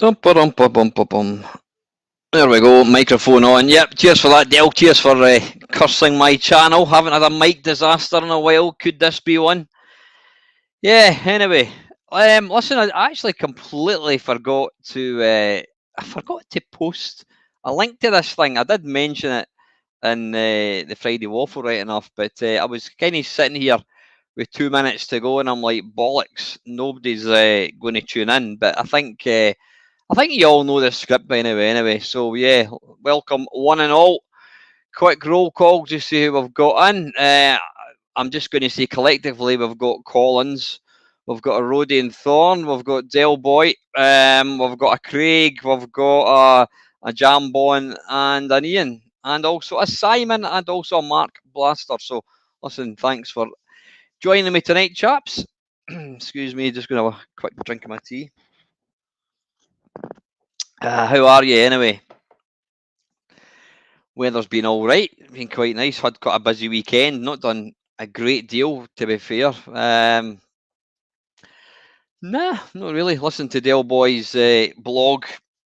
Dum, ba-dum, ba-bum, ba-bum. There we go, microphone on. Yep, cheers for that, Del. Cheers for cursing my channel. Haven't had a mic disaster in a while. Could this be one? Yeah, anyway. Listen, I actually completely forgot to post a link to this thing. I did mention it in the Friday Waffle right enough, but I was kind of sitting here with 2 minutes to go, and I'm like, bollocks, nobody's going to tune in. But I think you all know the script by now anyway. So yeah, welcome one and all. Quick roll call to see who we've got in. I'm just going to say collectively we've got Collins, we've got a Rhodey and Thorn, we've got Del Boy, we've got a Craig, we've got a Jambon and an Ian, and also a Simon and also a Mark Blaster. So listen, thanks for joining me tonight, chaps. Excuse me, just going to have a quick drink of my tea. How are you anyway? Weather's been all right, been quite nice. Had quite a busy weekend. Not done a great deal, to be fair. Nah, not really. Listened to Del Boy's blog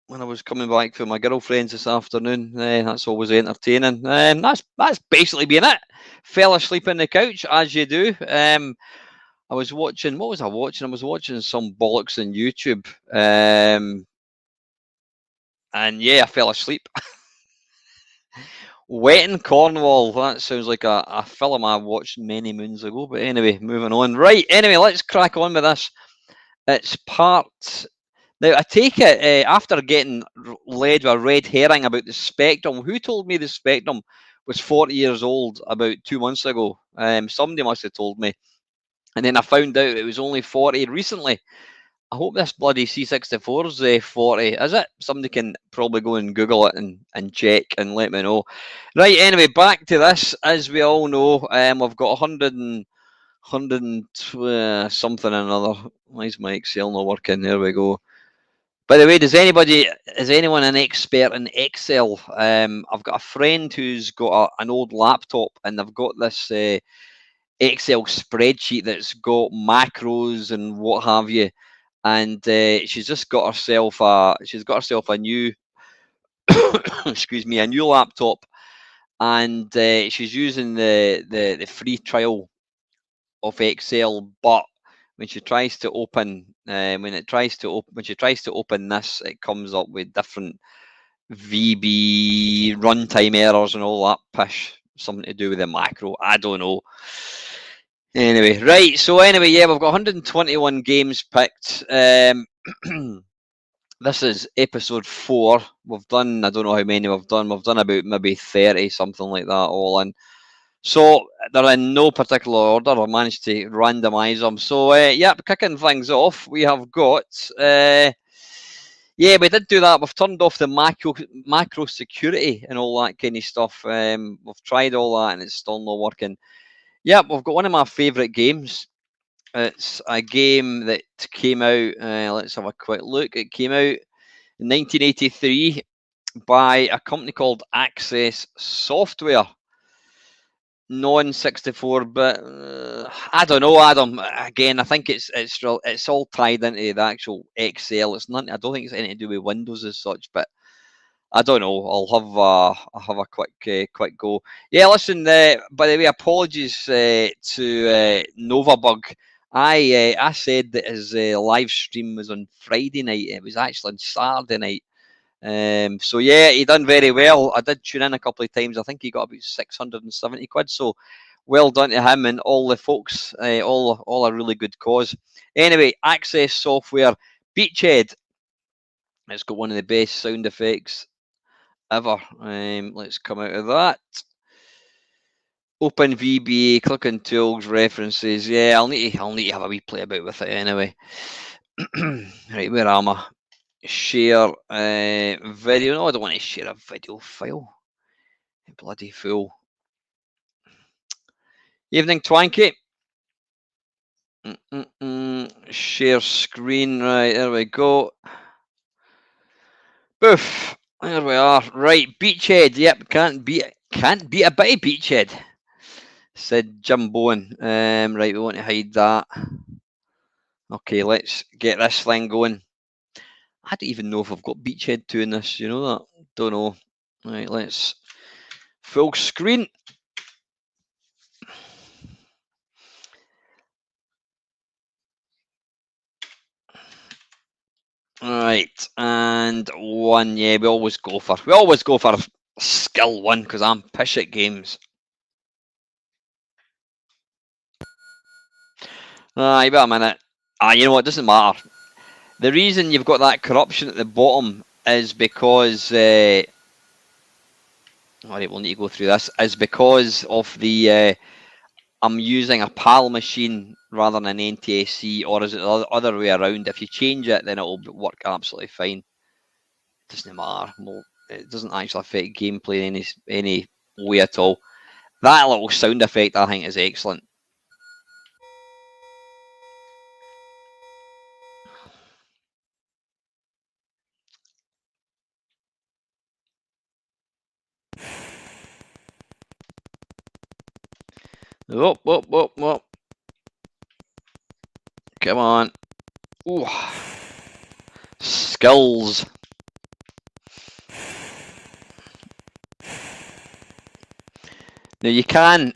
when I was coming back from my girlfriend's this afternoon. That's always entertaining. That's basically been it. Fell asleep on the couch, as you do. I was watching. What was I watching? I was watching some bollocks on YouTube. And yeah, I fell asleep. Wet in Cornwall. That sounds like a film I watched many moons ago. But anyway, moving on. Right, anyway, let's crack on with this. It's part... Now, I take it, after getting led with a red herring about the Spectrum, who told me the Spectrum was 40 years old about 2 months ago? Somebody must have told me. And then I found out it was only 40 recently. I hope this bloody C64 is 40. Is it? Somebody can probably go and Google it and check and let me know. Right, anyway, back to this. As we all know, we've got 100 and something or another. Why is my Excel not working? There we go. By the way, is anyone an expert in Excel? I've got a friend who's got an old laptop, and they've got this Excel spreadsheet that's got macros and what have you. And she's just got herself a new excuse me, a new laptop, and she's using the free trial of Excel. But when she tries to open when she tries to open this, it comes up with different VB runtime errors and all that pish. Something to do with the macro. I don't know. Anyway, right. So anyway, yeah, we've got 121 games picked. This is episode 4. We've done, I don't know how many we've done. We've done about maybe 30, something like that, all in. So they're in no particular order. I managed to randomise them. So yeah, kicking things off, we have got. Yeah, we did do that. We've turned off the macro security and all that kind of stuff. We've tried all that and it's still not working. Yeah, we've got one of my favourite games. It's a game that came out, let's have a quick look. It came out in 1983 by a company called Access Software. Non-64, but I don't know, Adam. Again, I think it's all tied into the actual Excel. It's not. I don't think it's anything to do with Windows as such, but I don't know. I'll have a quick go. Yeah, listen. By the way, apologies to Novabug. I said that his live stream was on Friday night. It was actually on Saturday night. So yeah, he done very well. I did tune in a couple of times. I think he got about 670 quid. So well done to him and all the folks. All a really good cause. Anyway, Access Software, Beachhead. It's got one of the best sound effects ever. Let's come out of that. Open VBA, click on tools, references. Yeah, I'll need to have a wee play about with it anyway. Right, where am I? Share video. No, I don't want to share a video file. Bloody fool. Evening, Twanky. Share screen. Right, there we go. Boof. There we are. Right, Beachhead. Yep, can't beat a bit of Beachhead, said Jim Bowen. Right, we want to hide that. Okay, let's get this thing going. I don't even know if I've got Beachhead 2 in this, you know that? Don't know. Right, let's full screen. Right, and 1. Yeah, we always go for skill 1 because I'm pish at games. Wait a minute. You know what? It doesn't matter. The reason you've got that corruption at the bottom is because alright, we'll need to go through this. Is because of the I'm using a PAL machine rather than an NTSC, or is it the other way around? If you change it, then it'll work absolutely fine. It doesn't matter. Well, it doesn't actually affect gameplay in any way at all. That little sound effect, I think, is excellent. Whoop, whoop, whoop, whoop. Come on. Ooh. Skills. Now you can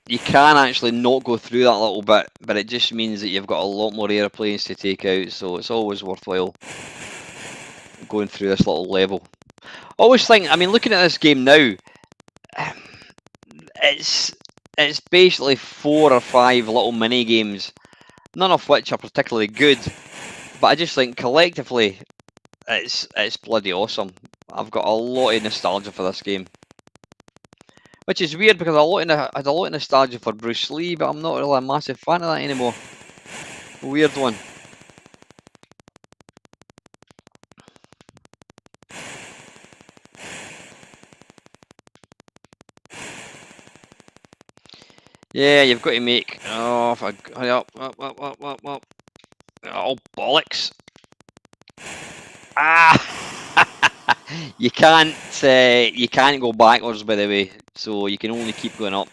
actually not go through that little bit, but it just means that you've got a lot more airplanes to take out, so it's always worthwhile going through this little level. Always think, I mean, looking at this game now, it's basically 4 or 5 little mini games, none of which are particularly good, but I just think collectively it's bloody awesome. I've got a lot of nostalgia for this game, which is weird because I had a lot of nostalgia for Bruce Lee, but I'm not really a massive fan of that anymore. Weird one. Yeah, you've got to make. Oh, if I hurry up. Oh, bollocks. Ah! You can't go backwards, by the way, so you can only keep going up.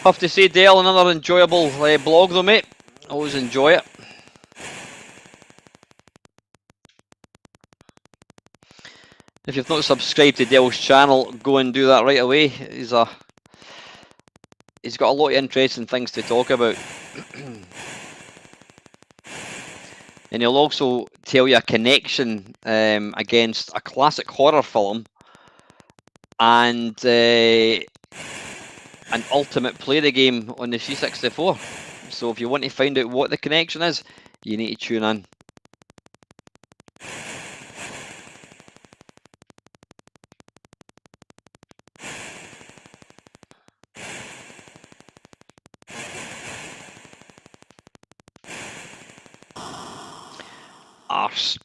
Have to say, Dale, another enjoyable blog though, mate. Always enjoy it. If you've not subscribed to Dale's channel, go and do that right away. He's got a lot of interesting things to talk about. And he'll also tell you a connection against a classic horror film and an ultimate play the game on the C64. So if you want to find out what the connection is, you need to tune in. Arse.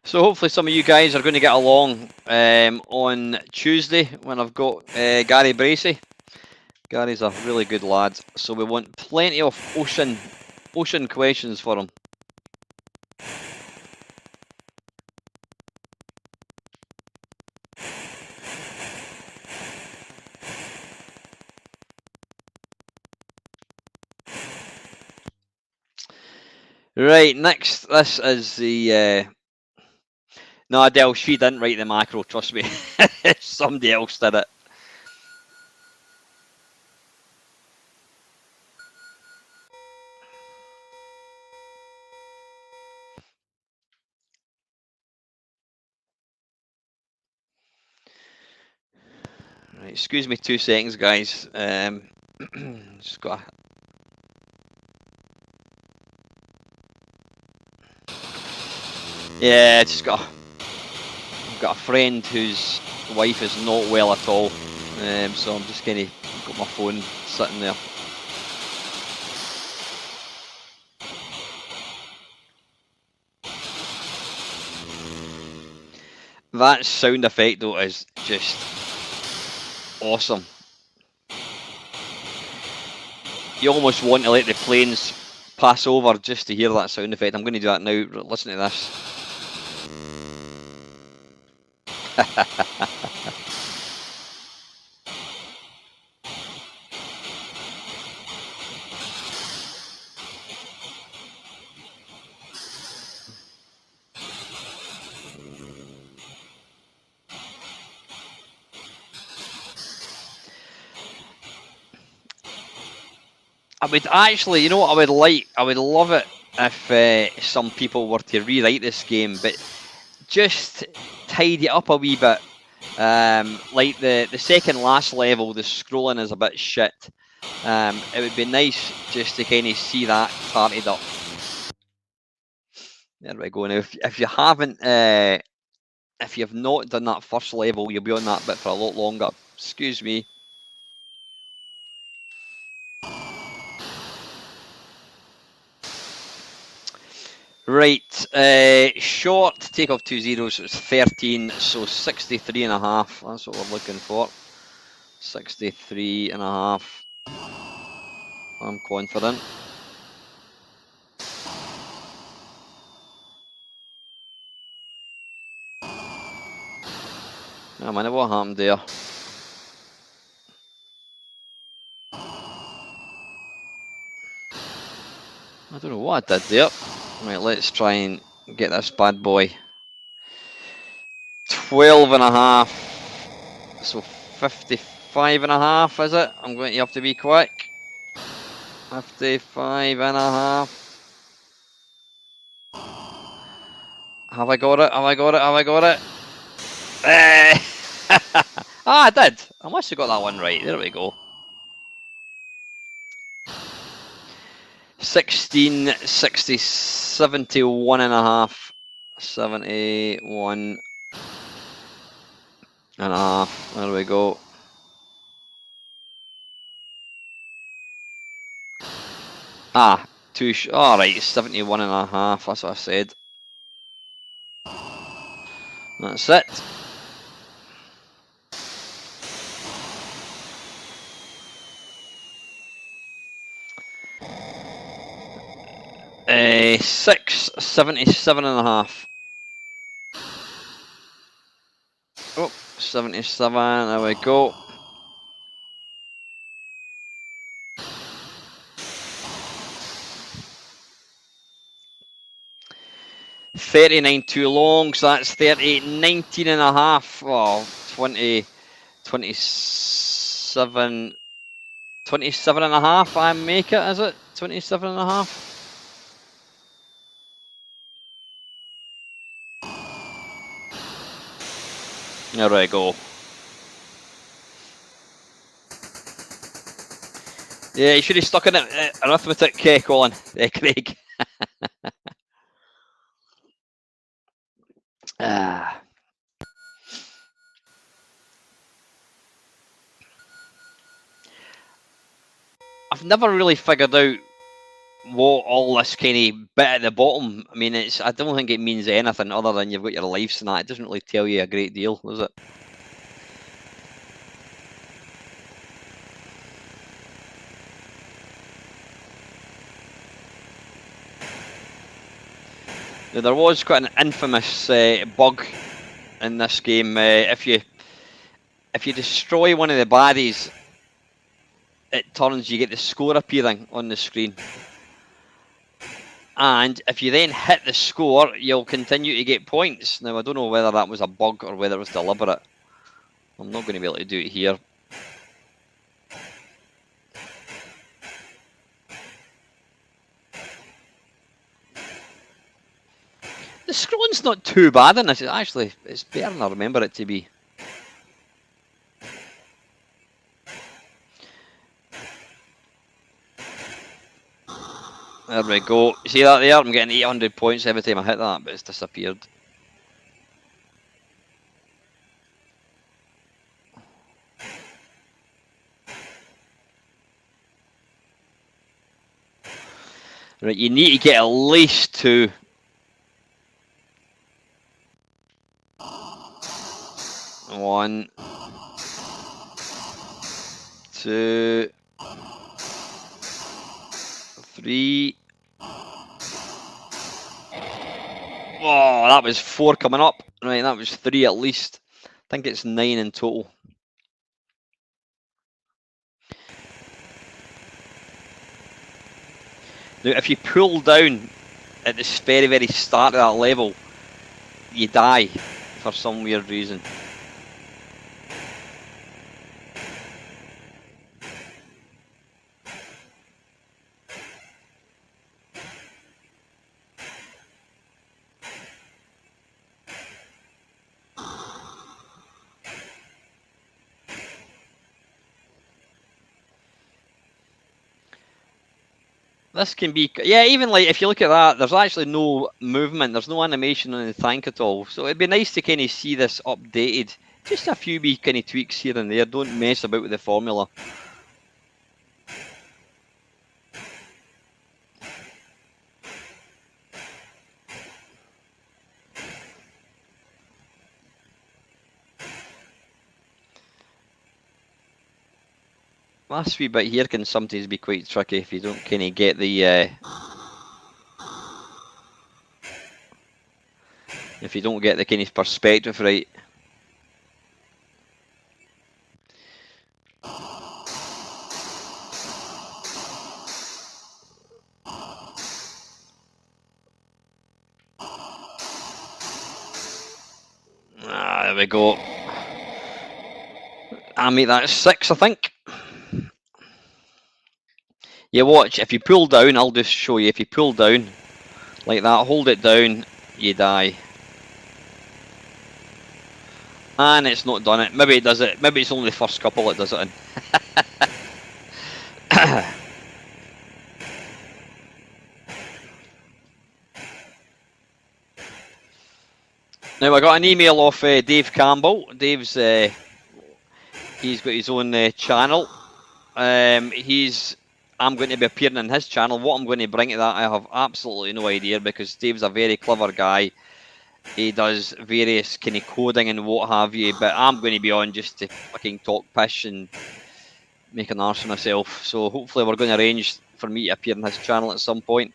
So hopefully some of you guys are going to get along on Tuesday when I've got Gary Bracey. Gary's a really good lad, so we want plenty of ocean questions for him. Right, next, this is the... No, Adele, she didn't write the macro, trust me. Somebody else did it. Right, excuse me 2 seconds, guys. Just got Yeah, just got a friend whose wife is not well at all, so I'm just kind of got my phone sitting there. That sound effect though is just awesome. You almost want to let the planes pass over just to hear that sound effect. I'm going to do that now. Listen to this. I would actually, you know what I would like? I would love it if some people were to rewrite this game, but just tidy it up a wee bit. Like the second last level, the scrolling is a bit shit. It would be nice just to kind of see that tidied up. There we go. Now, if you haven't, if you've not done that first level, you'll be on that bit for a lot longer. Excuse me. Right, short, take off 2 zeros, so it's 13, so 63 and a half, that's what we're looking for. 63 and a half. I'm confident. Oh man, what happened there? I don't know what I did there. Right, let's try and get this bad boy. 12 and a half. So 55 and a half, is it? I'm going to have to be quick. 55 and a half. Have I got it? Have I got it? Have I got it? Ah, I did. I must have got that one right. There we go. 16, 60, 71 and a half. 71 and a half. There we go. Ah, alright, 71 and a half. That's what I said. That's it. Uh, 77 and a half. Oh, 77, there we go. $39 too long, so that's 38, 19 and a half. Oh, 20, 27, 27 and a half. I make it, is it? 27 and a half. There we go. Yeah, you should have stuck in it. Arithmetic, Colin. Craig. I've never really figured out what all this kind of bit at the bottom. I mean, I don't think it means anything other than you've got your lives and that. It doesn't really tell you a great deal, does it? Now, there was quite an infamous bug in this game. If you destroy one of the baddies, you get the score appearing on the screen. And if you then hit the score, you'll continue to get points. Now, I don't know whether that was a bug or whether it was deliberate. I'm not going to be able to do it here. The scrolling's not too bad in this. Actually, it's better than I remember it to be. There we go. See that there? I'm getting 800 points every time I hit that, but it's disappeared. Right, you need to get at least 2. One, 2, 3, Oh, that was 4 coming up. Right, that was 3 at least. I think it's 9 in total. Now, if you pull down at the very, very start of that level, you die for some weird reason. This can be, yeah, even like if you look at that, there's actually no movement, there's no animation on the tank at all. So it'd be nice to kind of see this updated. Just a few wee kind of tweaks here and there. Don't mess about with the formula. Last wee bit here can sometimes be quite tricky if you don't kind of get the if you don't get the kind of perspective right. There we go. I mean, that's 6, I think. You watch, if you pull down, I'll just show you. If you pull down like that, hold it down, you die. And it's not done it. Maybe it does it. Maybe it's only the first couple it does it in. Now I got an email off Dave Campbell. Dave's he's got his own channel. I'm going to be appearing in his channel. What I'm going to bring to that, I have absolutely no idea, because Dave's a very clever guy. He does various kind of coding and what have you, but I'm going to be on just to fucking talk pish and make an arse of myself. So hopefully we're going to arrange for me to appear in his channel at some point.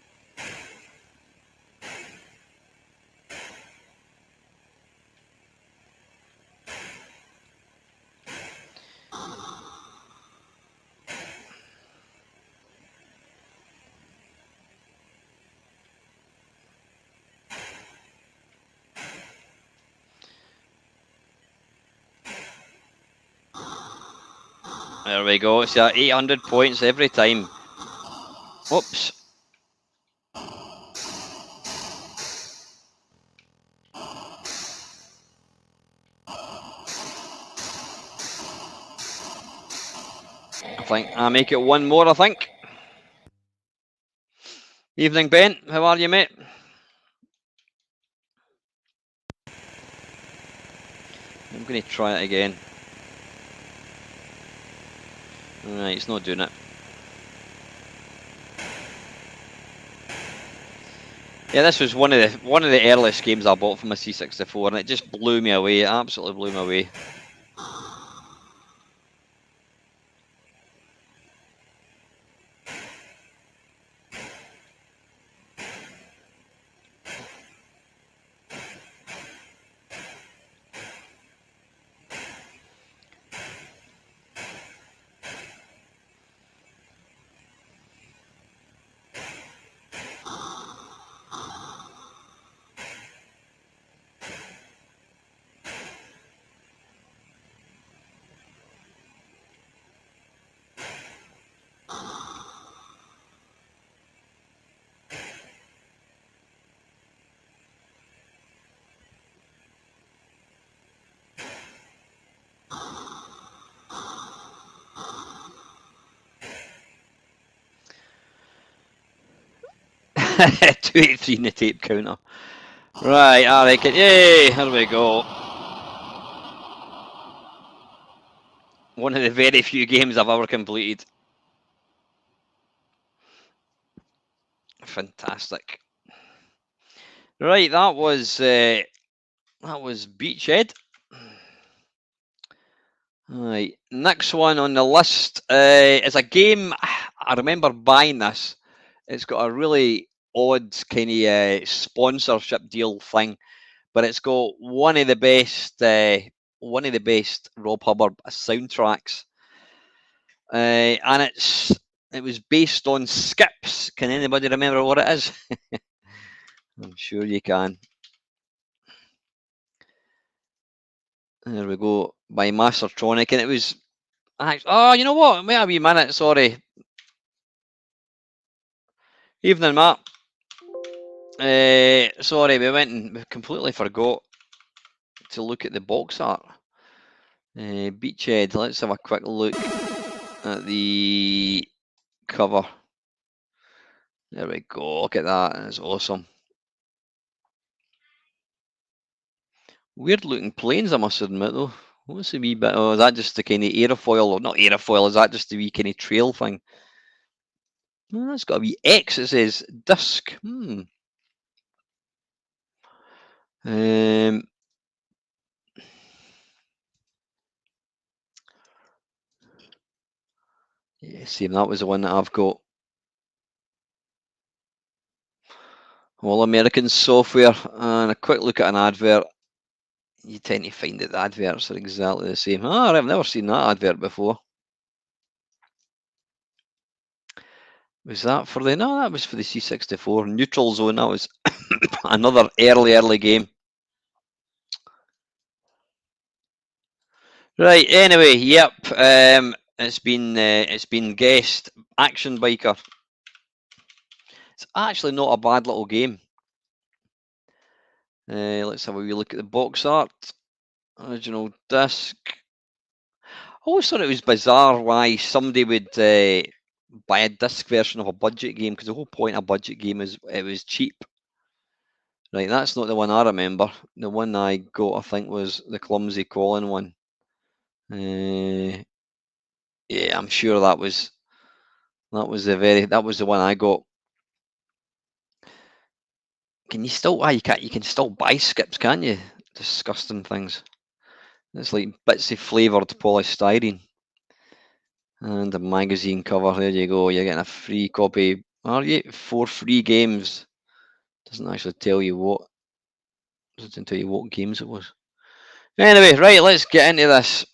There we go. It's 800 points every time. Whoops. I think I make it one more, I think. Evening, Ben. How are you, mate? I'm going to try it again. Right, it's not doing it. Yeah, this was one of the earliest games I bought from a C64, and it just blew me away. It absolutely blew me away. $283 in the tape counter. Right, I reckon. Yay! Here we go. One of the very few games I've ever completed. Fantastic. Right, that was Beachhead. Right, next one on the list is a game. I remember buying this. It's got a really odd kind of sponsorship deal thing, but it's got one of the best Rob Hubbard soundtracks, and it was based on Skips. Can anybody remember what it is? I'm sure you can. There we go, by Mastertronic, and it was. Oh, you know what? Wait a wee minute. Sorry. Evening, Matt. Sorry, we completely forgot to look at the box art. Beachhead. Let's have a quick look at the cover. There we go. Look at that. That's awesome. Weird looking planes, I must admit, though. What's the wee bit? Oh, is that just the kind of aerofoil? Or not aerofoil, is that just the wee kind of trail thing? Oh, that's got a wee X, it says. Disc. Yeah, see, that was the one that I've got. All American software, and a quick look at an advert. You tend to find that the adverts are exactly the same. Oh, I've never seen that advert before. Was that for the... No, that was for the C64. Neutral Zone, that was another early game. Right, anyway, yep. It's been guessed. Action Biker. It's actually not a bad little game. Let's have a wee look at the box art. Original disc. I always thought it was bizarre why somebody would buy a disc version of a budget game, because the whole point of a budget game is it was cheap. Right, that's not the one I remember. The one I got, I think, was the Clumsy Colin one. Yeah, I'm sure that was the one I got. Can you still? You can still buy skips, can't you? Disgusting things. It's like bits of flavoured polystyrene. And a magazine cover. There you go. You're getting a free copy. Are you? 4 free games. Doesn't actually tell you what. Doesn't tell you what games it was. Anyway, right. Let's get into this.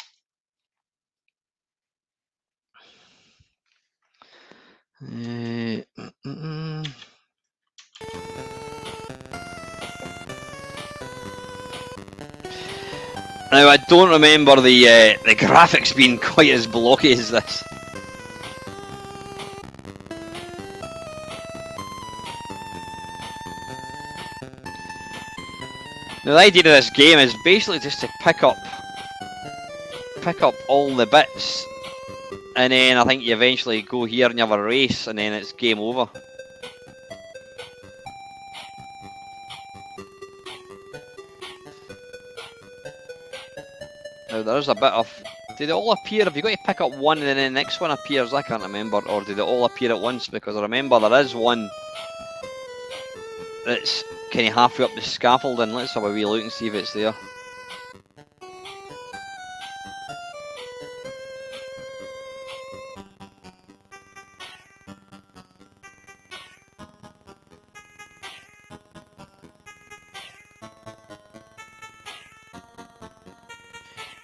Now, I don't remember the graphics being quite as blocky as this. Now, the idea of this game is basically just to pick up all the bits, and then I think you eventually go here and you have a race, and then it's game over. Now there's a bit of... Did they all appear? Have you got to pick up one and then the next one appears? I can't remember. Or did they all appear at once? Because I remember there is one that's kind of halfway up the scaffolding. Let's have a wee look and see if it's there.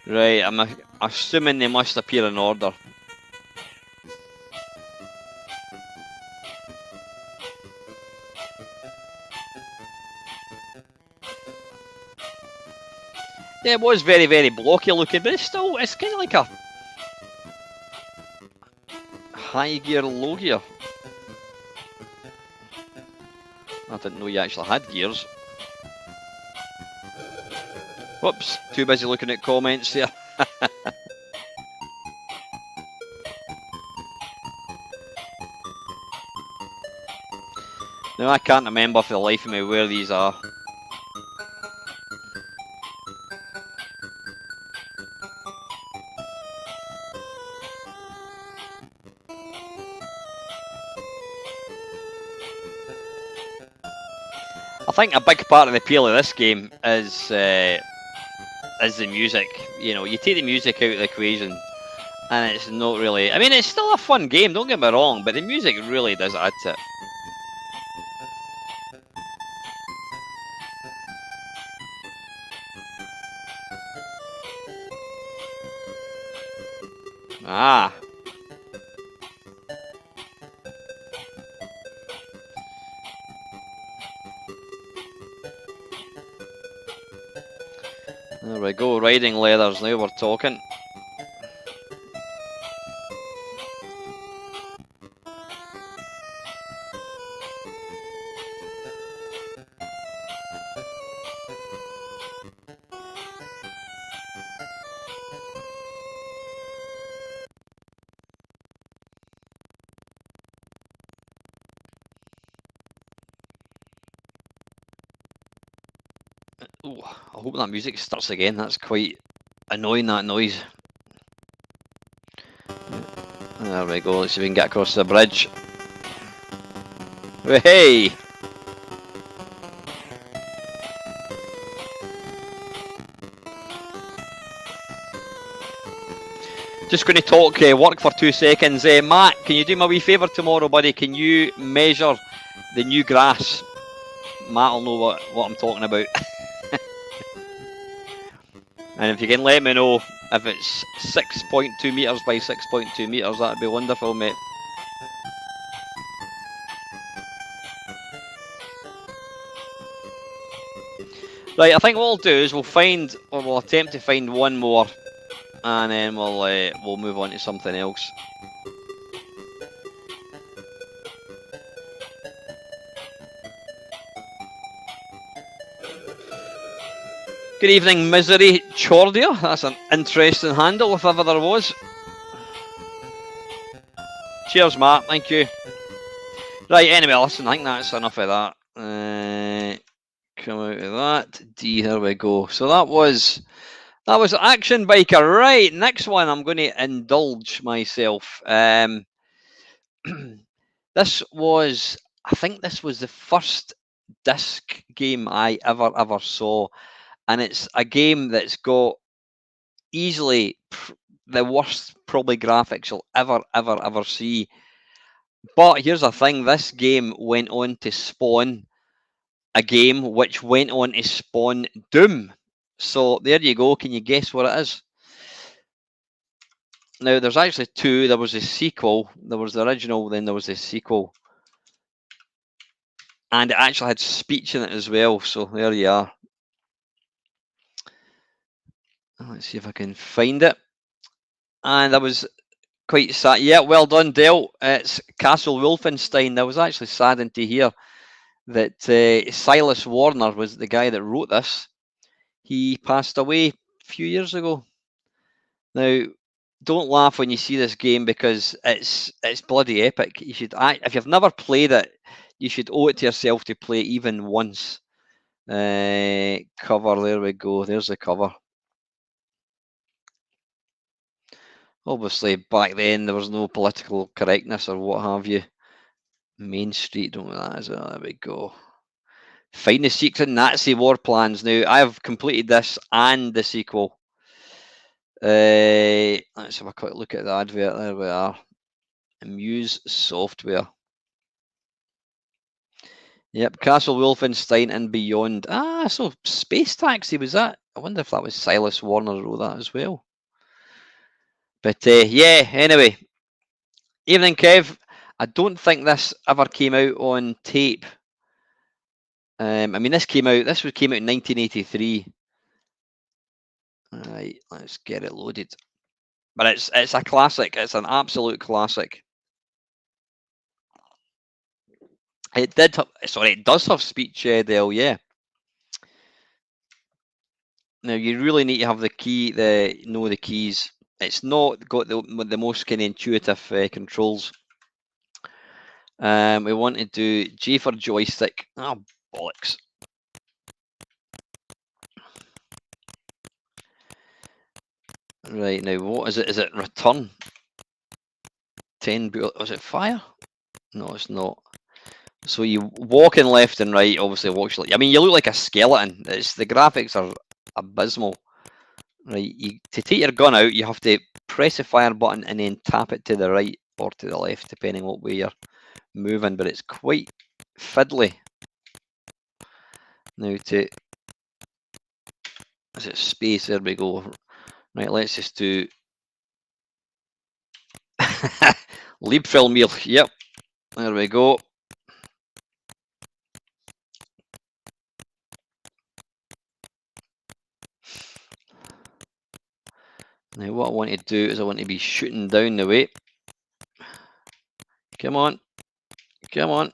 Right, I'm assuming they must appear in order. Yeah, it was very, very blocky looking, but it's kind of like a high gear, low gear. I didn't know you actually had gears. Whoops, too busy looking at comments there. Now I can't remember for the life of me where these are. I think a big part of the appeal of this game is the music. You know, you take the music out of the equation, and it's not really... I mean, it's still a fun game, don't get me wrong, but the music really does add to it. Ah. There we go, riding leathers, now we're talking. Ooh, I hope that music starts again, that's quite annoying, that noise. There we go, let's see if we can get across the bridge. Hey! Just going to talk work for 2 seconds. Matt, can you do me a wee favour tomorrow, buddy? Can you measure the new grass? Matt will know what I'm talking about. And if you can let me know if it's 6.2 metres by 6.2 metres, that'd be wonderful, mate. Right, I think what we'll do is we'll attempt to find one more, and then we'll move on to something else. Good evening, Misery Chordia. That's an interesting handle, if ever there was. Cheers, Matt. Thank you. Right, anyway, listen, I think that's enough of that. Come out of that. D, here we go. So that was Action Biker. Right, next one, I'm going to indulge myself. This was, I think this was the first disc game I ever saw. And it's a game that's got easily the worst probably graphics you'll ever see. But here's the thing, this game went on to spawn a game which went on to spawn Doom. So there you go, can you guess what it is? Now there's actually two, there was a sequel, there was the original, then there was a sequel. And it actually had speech in it as well, so there you are. Let's see if I can find it. And I was quite sad. Yeah, well done, Dale. It's Castle Wolfenstein. I was actually saddened to hear that Silas Warner was the guy that wrote this. He passed away a few years ago. Now, don't laugh when you see this game because it's bloody epic. You should, if you've never played it, you should owe it to yourself to play it even once. Cover, there we go. There's the cover. Obviously, back then there was no political correctness or what have you. Main Street, don't know what that is. Oh, there we go. Find the secret Nazi war plans. Now, I have completed this and the sequel. Let's have a quick look at the advert. There we are. Muse Software. Yep, Castle Wolfenstein and Beyond. Ah, so Space Taxi was that? I wonder if that was Silas Warner who wrote that as well. But yeah, anyway. Evening, Kev. I don't think this ever came out on tape. I mean, this came out in 1983. Right, let's get it loaded. But it's a classic. It's an absolute classic. It does have speech, Dale. Yeah. Now you really need to have the keys. It's not got the most kind of intuitive controls. We want to do J for joystick. Oh, bollocks. Right, now what is it? Is it return? 10, was it fire? No, it's not. So you walking left and right, obviously walks like, I mean, you look like a skeleton. The graphics are abysmal. Right, to take your gun out, you have to press the fire button and then tap it to the right or to the left, depending what way you're moving, but it's quite fiddly. Now is it space? There we go. Right, let's just do Liebfrillmeal. Yep. There we go. Now what I want to do is I want to be shooting down the way. Come on. Come on.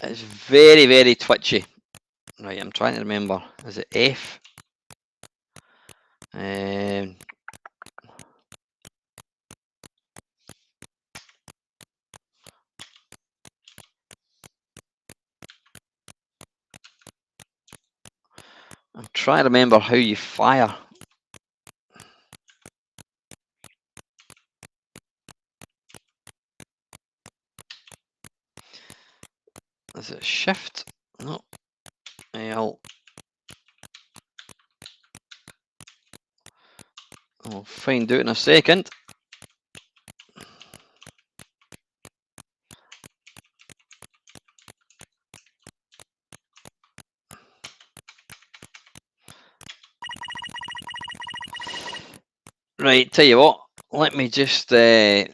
It's very, very twitchy. Right, I'm trying to remember. Is it F? I'm trying to remember how you fire. Is it shift? No. L. I'll find out in a second. Right, tell you what. Let me just. I'm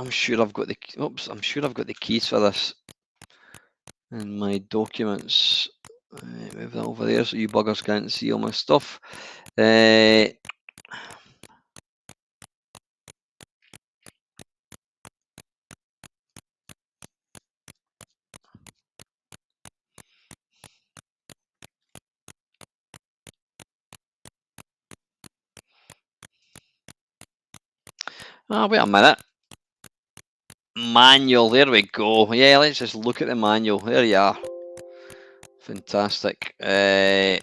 sure I've got the. Oops, I'm sure I've got the keys for this in my documents. Move that over there so you buggers can't see all my stuff. Wait a minute. Manual, there we go. Yeah, let's just look at the manual. There you are. Fantastic. Right,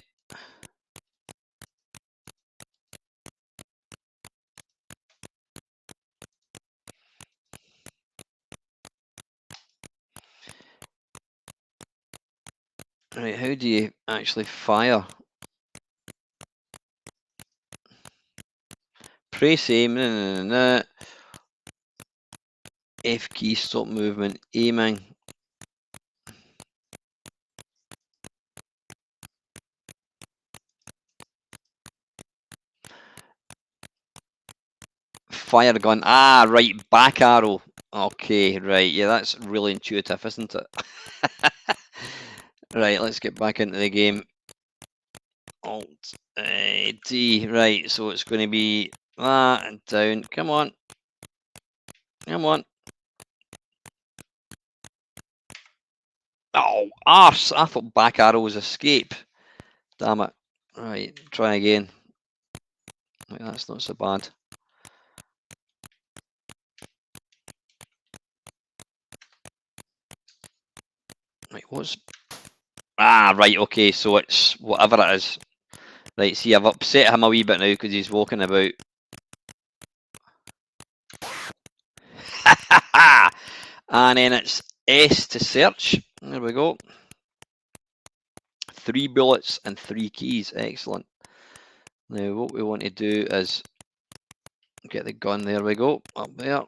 how do you actually fire? Press aim, F key, stop movement, aiming. Fire gun. Ah, right, back arrow. Okay, right, yeah, that's really intuitive, isn't it? Right, let's get back into the game. Alt D, right, so it's going to be that and down. Come on. Come on. Oh, arse! I thought back arrow was escape. Damn it. Right, try again. Right, that's not so bad. Right, what's... Ah, right, okay, so it's whatever it is. Right, see, I've upset him a wee bit now because he's walking about. And then it's S to search. There we go. 3 bullets and 3 keys. Excellent. Now, what we want to do is get the gun. There we go. Up there.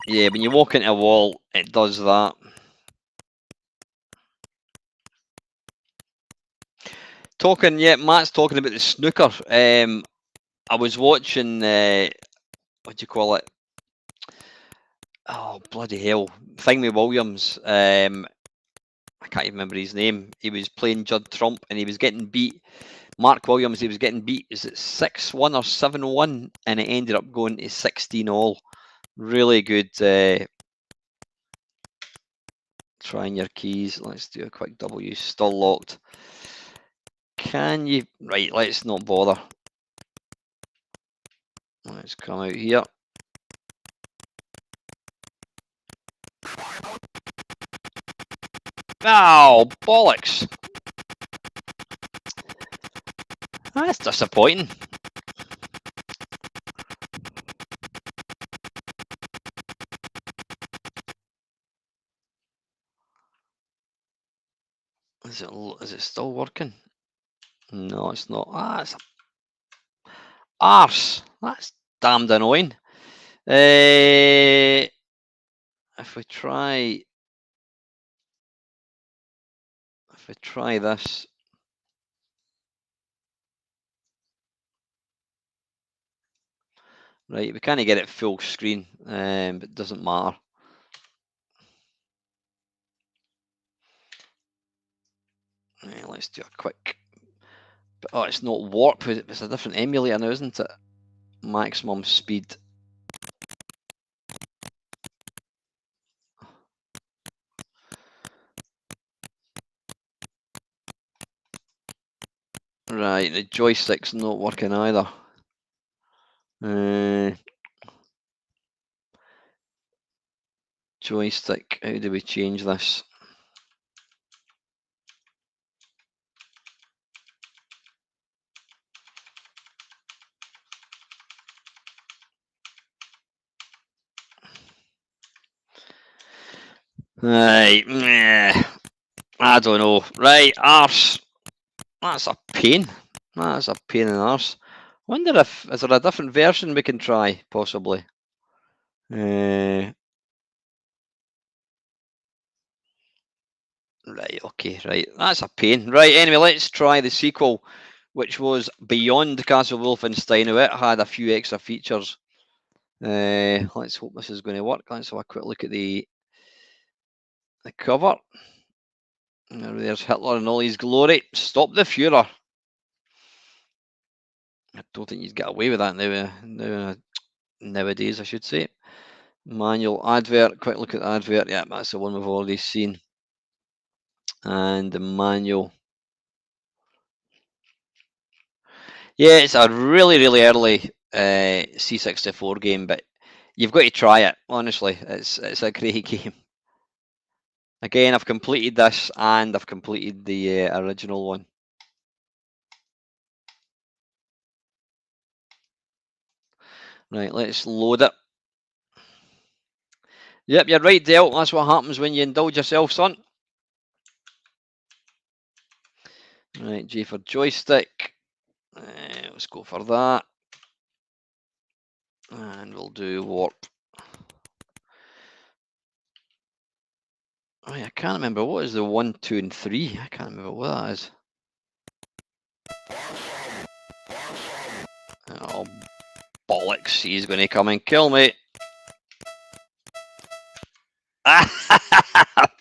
Yeah, when you walk into a wall, it does that. Matt's talking about the snooker. I was watching, what do you call it? Oh, bloody hell. Thingy Williams. I can't even remember his name. He was playing Judd Trump and he was getting beat. Mark Williams, he was getting beat. Is it 6-1 or 7-1? And it ended up going to 16-all. Really good. Trying your keys. Let's do a quick W. Still locked. Can you... Right, let's not bother. Let's come out here. Oh, bollocks. That's disappointing. Is it still working? No, it's not. Ah, it's arse. That's damned annoying. If we try if we try this. Right, we can't get it full screen, but it doesn't matter. Right, let's do a quick. Oh, it's not warp, it's a different emulator now, isn't it? Maximum speed. Right, the joystick's not working either. Joystick, how do we change this? Right, I don't know. Right, arse. That's a pain. That's a pain in the arse. Wonder if is there a different version we can try, possibly. Right, okay, right. That's a pain. Right, anyway, let's try the sequel, which was Beyond Castle Wolfenstein. Now, it had a few extra features. Let's hope this is going to work. Let's have a quick look at the cover. There's Hitler in all his glory. Stop the Führer. I don't think you'd get away with that nowadays, I should say. Manual advert. Quick look at the advert. Yeah, that's the one we've already seen. And the manual. Yeah, it's a really, really early C64 game, but you've got to try it. Honestly, it's a great game. Again, I've completed this and I've completed the original one. Right, let's load it. Yep, you're right, Del. That's what happens when you indulge yourself, son. Right, J for joystick. Let's go for that. And we'll do warp. Oh, I can't remember. What is the 1, 2, and 3? I can't remember what that is. Oh, bollocks. He's going to come and kill me.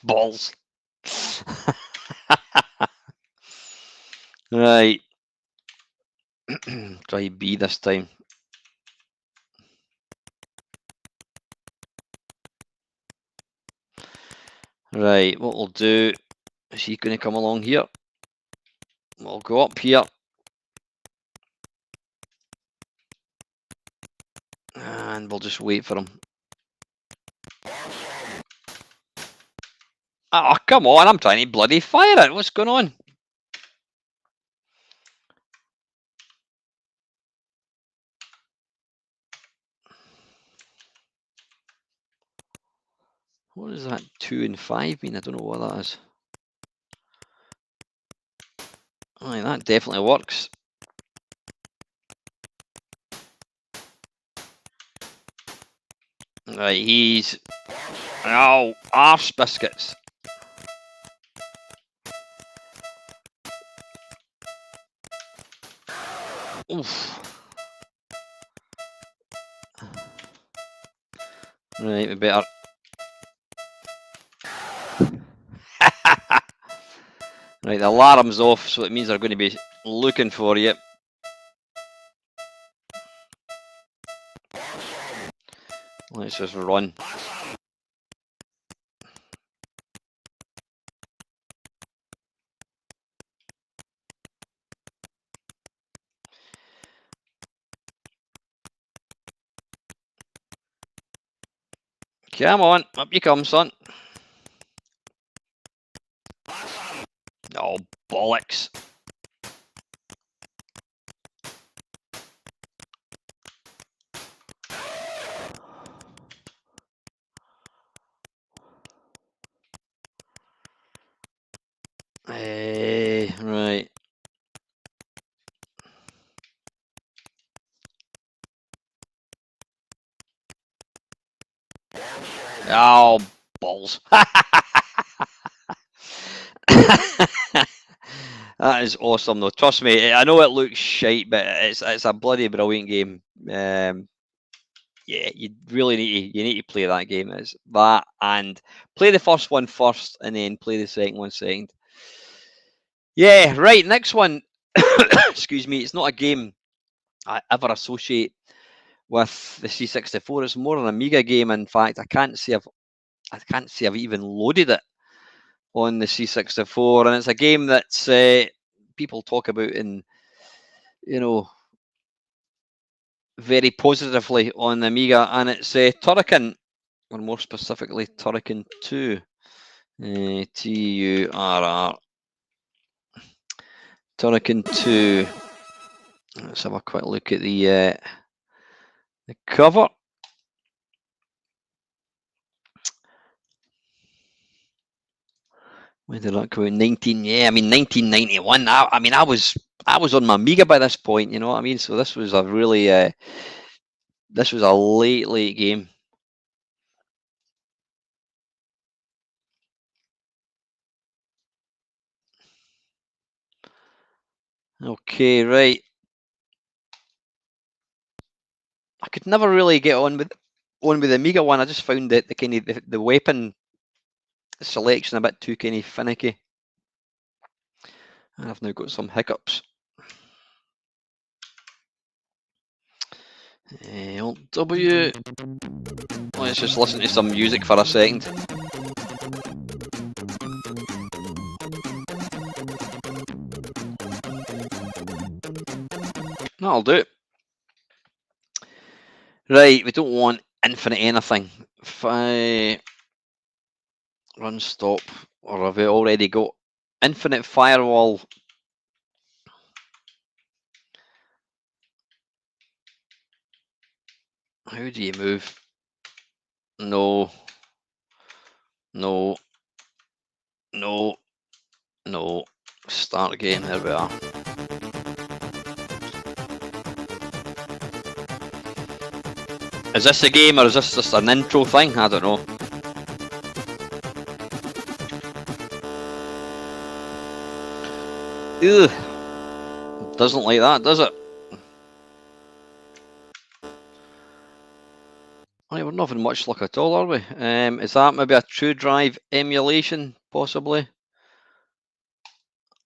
Balls. Right. Try B this time. Right, what we'll do is he going to come along here. We'll go up here. And we'll just wait for him. Oh, come on, I'm trying to bloody fire it. What's going on? What does that 2 and 5 mean? I don't know what that is. Aye, that definitely works. Right, he's... Oh, arse biscuits. Oof. Right, we better... Right, the alarm's off, so it means they're going to be looking for you. Let's just run. Come on, up you come, son. Oh, bollocks. Right. Oh, balls. That is awesome, though. Trust me, I know it looks shite, but it's a bloody brilliant game. Yeah, you really need to play that game. It's that, and play the first one first, and then play the second one second. Yeah, right. Next one. Excuse me. It's not a game I ever associate with the C64. It's more an Amiga game. In fact, I can't say I've even loaded it on the C64, and it's a game that's people talk about in, very positively on the Amiga, and it's Turrican, or more specifically Turrican 2. Turr. Turrican 2. Let's have a quick look at the cover. When did that come out? 1991. I was on my Amiga by this point. You know what I mean? So this was a really this was a late game. Okay, right. I could never really get on with the Amiga one. I just found that the kind of the weapon selection a bit too kind of finicky. And I've now got some hiccups. Alt W. Let's just listen to some music for a second. That'll do. Right, we don't want infinite anything. If I run stop, or have we already got infinite firewall? How do you move? No. No. No. No. Start again. There we are. Is this a game, or is this just an intro thing? I don't know. Ugh. Doesn't like that, does it? Right, we're not having much luck at all, are we? Is that maybe a True Drive emulation, possibly?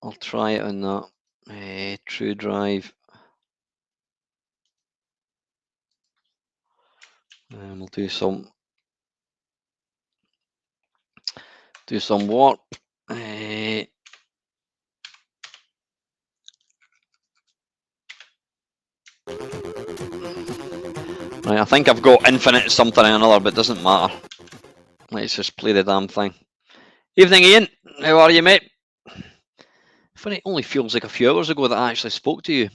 I'll try it on that. True Drive. And we'll do some warp. Right, I think I've got infinite something or another, but it doesn't matter. Let's just play the damn thing. Evening, Ian. How are you, mate? Funny, it only feels like a few hours ago that I actually spoke to you.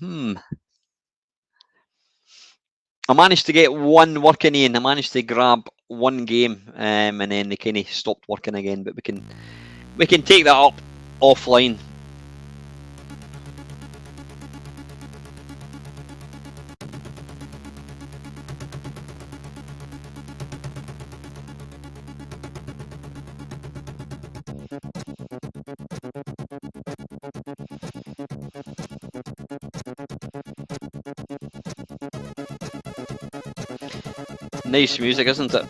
I managed to get one working, Ian. I managed to grab one game, and then they kind of stopped working again. But we can take that up offline. Nice music, isn't it?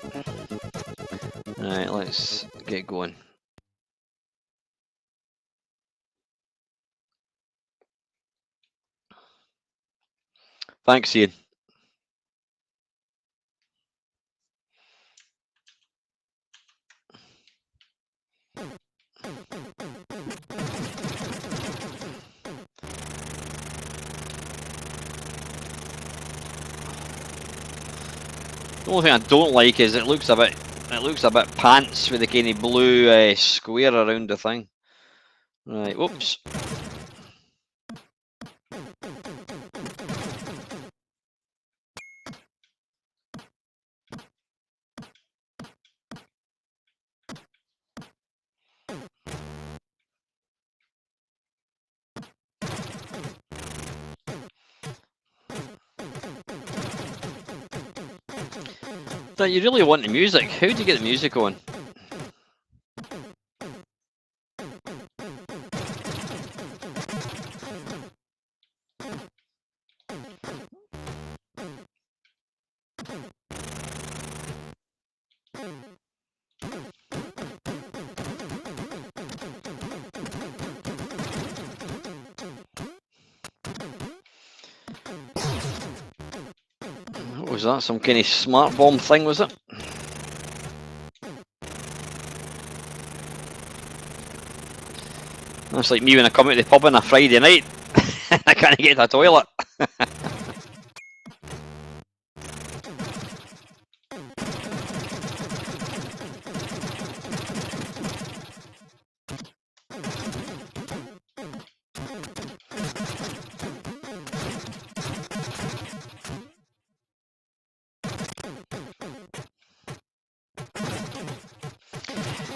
Alright, let's get going. Thanks, Ian. The only thing I don't like is it looks a bit pants with the kind of blue square around the thing. Right, whoops. So you really want the music? How do you get the music on? Was that some kind of smart bomb thing, was it? That's like me when I come out of the pub on a Friday night. I can't get to the toilet.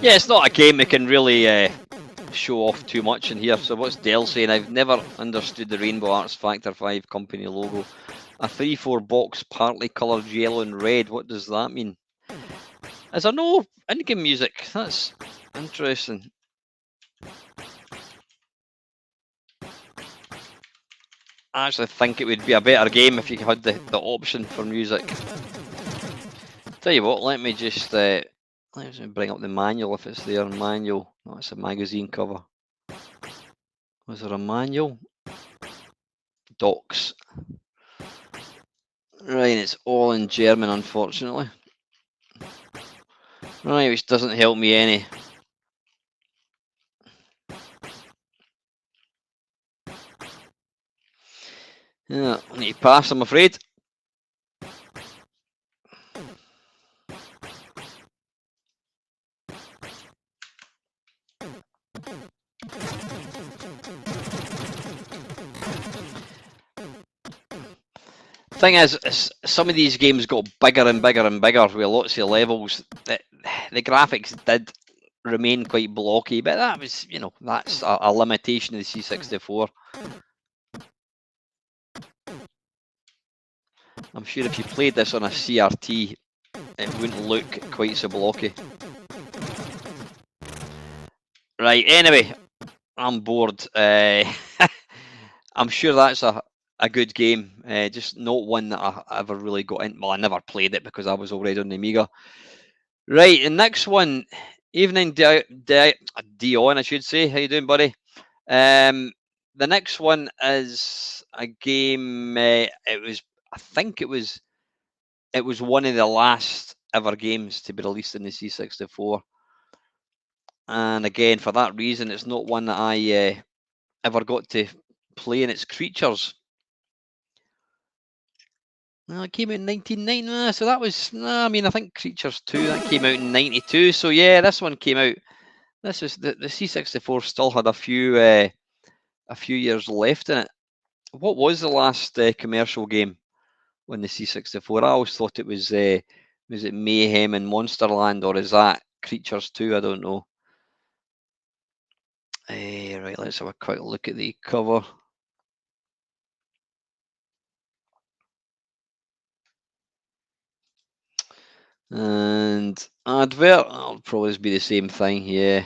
Yeah, it's not a game that can really show off too much in here. So what's Dell saying? I've never understood the Rainbow Arts Factor 5 company logo. A 3-4 box partly coloured yellow and red. What does that mean? Is there no in-game music? That's interesting. I actually think it would be a better game if you had the option for music. Tell you what, let me bring up the manual if it's there. Manual. No, it's a magazine cover. Was there a manual? Docs. Right, it's all in German, unfortunately. Right, which doesn't help me any. Yeah, I need to pass, I'm afraid. Thing is, some of these games got bigger and bigger and bigger with lots of levels. The graphics did remain quite blocky, but that was, you know, that's a limitation of the C64. I'm sure if you played this on a CRT, it wouldn't look quite so blocky. Right, anyway, I'm bored. I'm sure that's a good game, just not one that I ever really got in. Well, I never played it because I was already on the Amiga. Right, the next one, Evening Dion, I should say. How you doing, buddy? The next one is a game. I think it was one of the last ever games to be released in the C64. And again, for that reason, it's not one that I ever got to play, and it's Creatures. No, it came out in 1990, so that was, I mean, I think Creatures 2, that came out in 92, so yeah, this one came out, this is, the C64 still had a few years left in it. What was the last commercial game on the C64? I always thought it was it Mayhem and Monsterland, or is that Creatures 2? I don't know. Right, let's have a quick look at the cover. And advert, that'll probably be the same thing, yeah.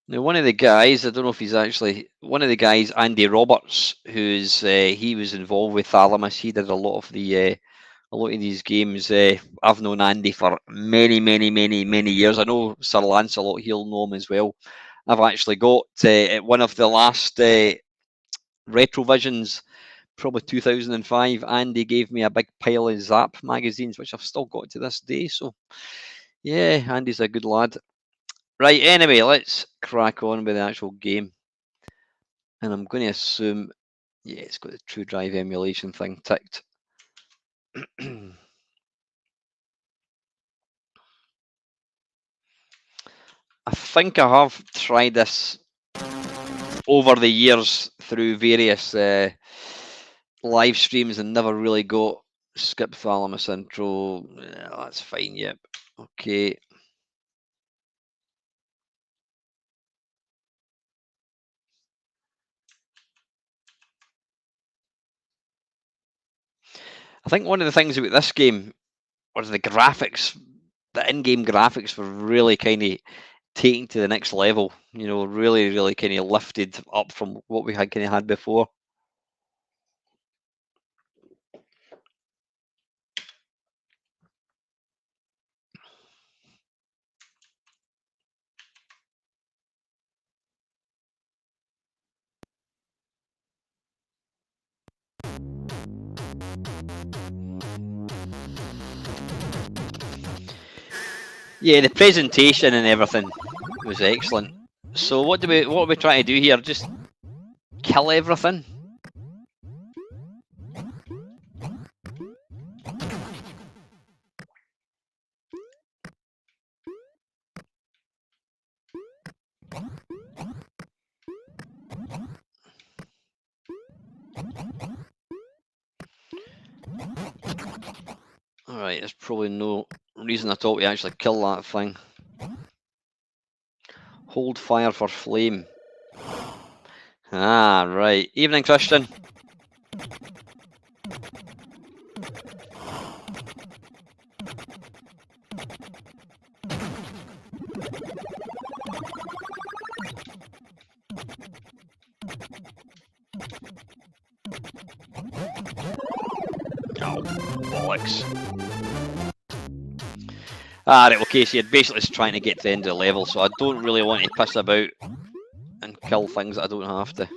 Now, one of the guys, I don't know if he's actually one of the guys, Andy Roberts, who's he was involved with Thalamus. He did a lot of these games. I've known Andy for many, many, many, many years. I know Sir Lancelot, he'll know him as well. I've actually got at one of the last Retrovisions, probably 2005. Andy gave me a big pile of Zap magazines, which I've still got to this day. So, yeah, Andy's a good lad. Right, anyway, let's crack on with the actual game. And I'm going to assume, yeah, it's got the True Drive emulation thing ticked. I think I have tried this over the years through various live streams and never really got skip Thalamus intro. Yeah, that's fine, yep. Okay. I think one of the things about this game was the graphics. The in-game graphics were really kind of taken to the next level. You know, really, really kind of lifted up from what we had kind of had before. Yeah, the presentation and everything was excellent. So what are we trying to do here? Just kill everything? Alright, there's probably no reason at all to actually kill that thing. Hold fire for flame. Ah, right. Evening, Christian. Oh, bollocks. Ah, right, okay, so you're basically just trying to get to the end of the level, so I don't really want to piss about and kill things that I don't have to.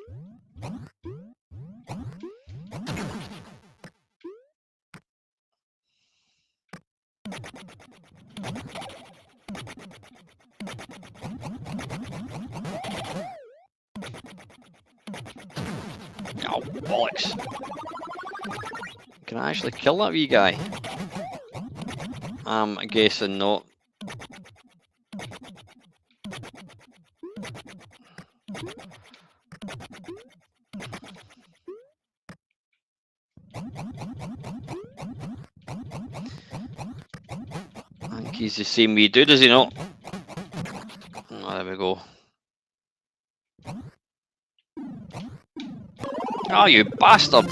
Oh, bollocks. Can I actually kill that wee guy? I'm guessing not. I think he's the same wee dude, is he not? Oh, there we go. Oh, you bastard!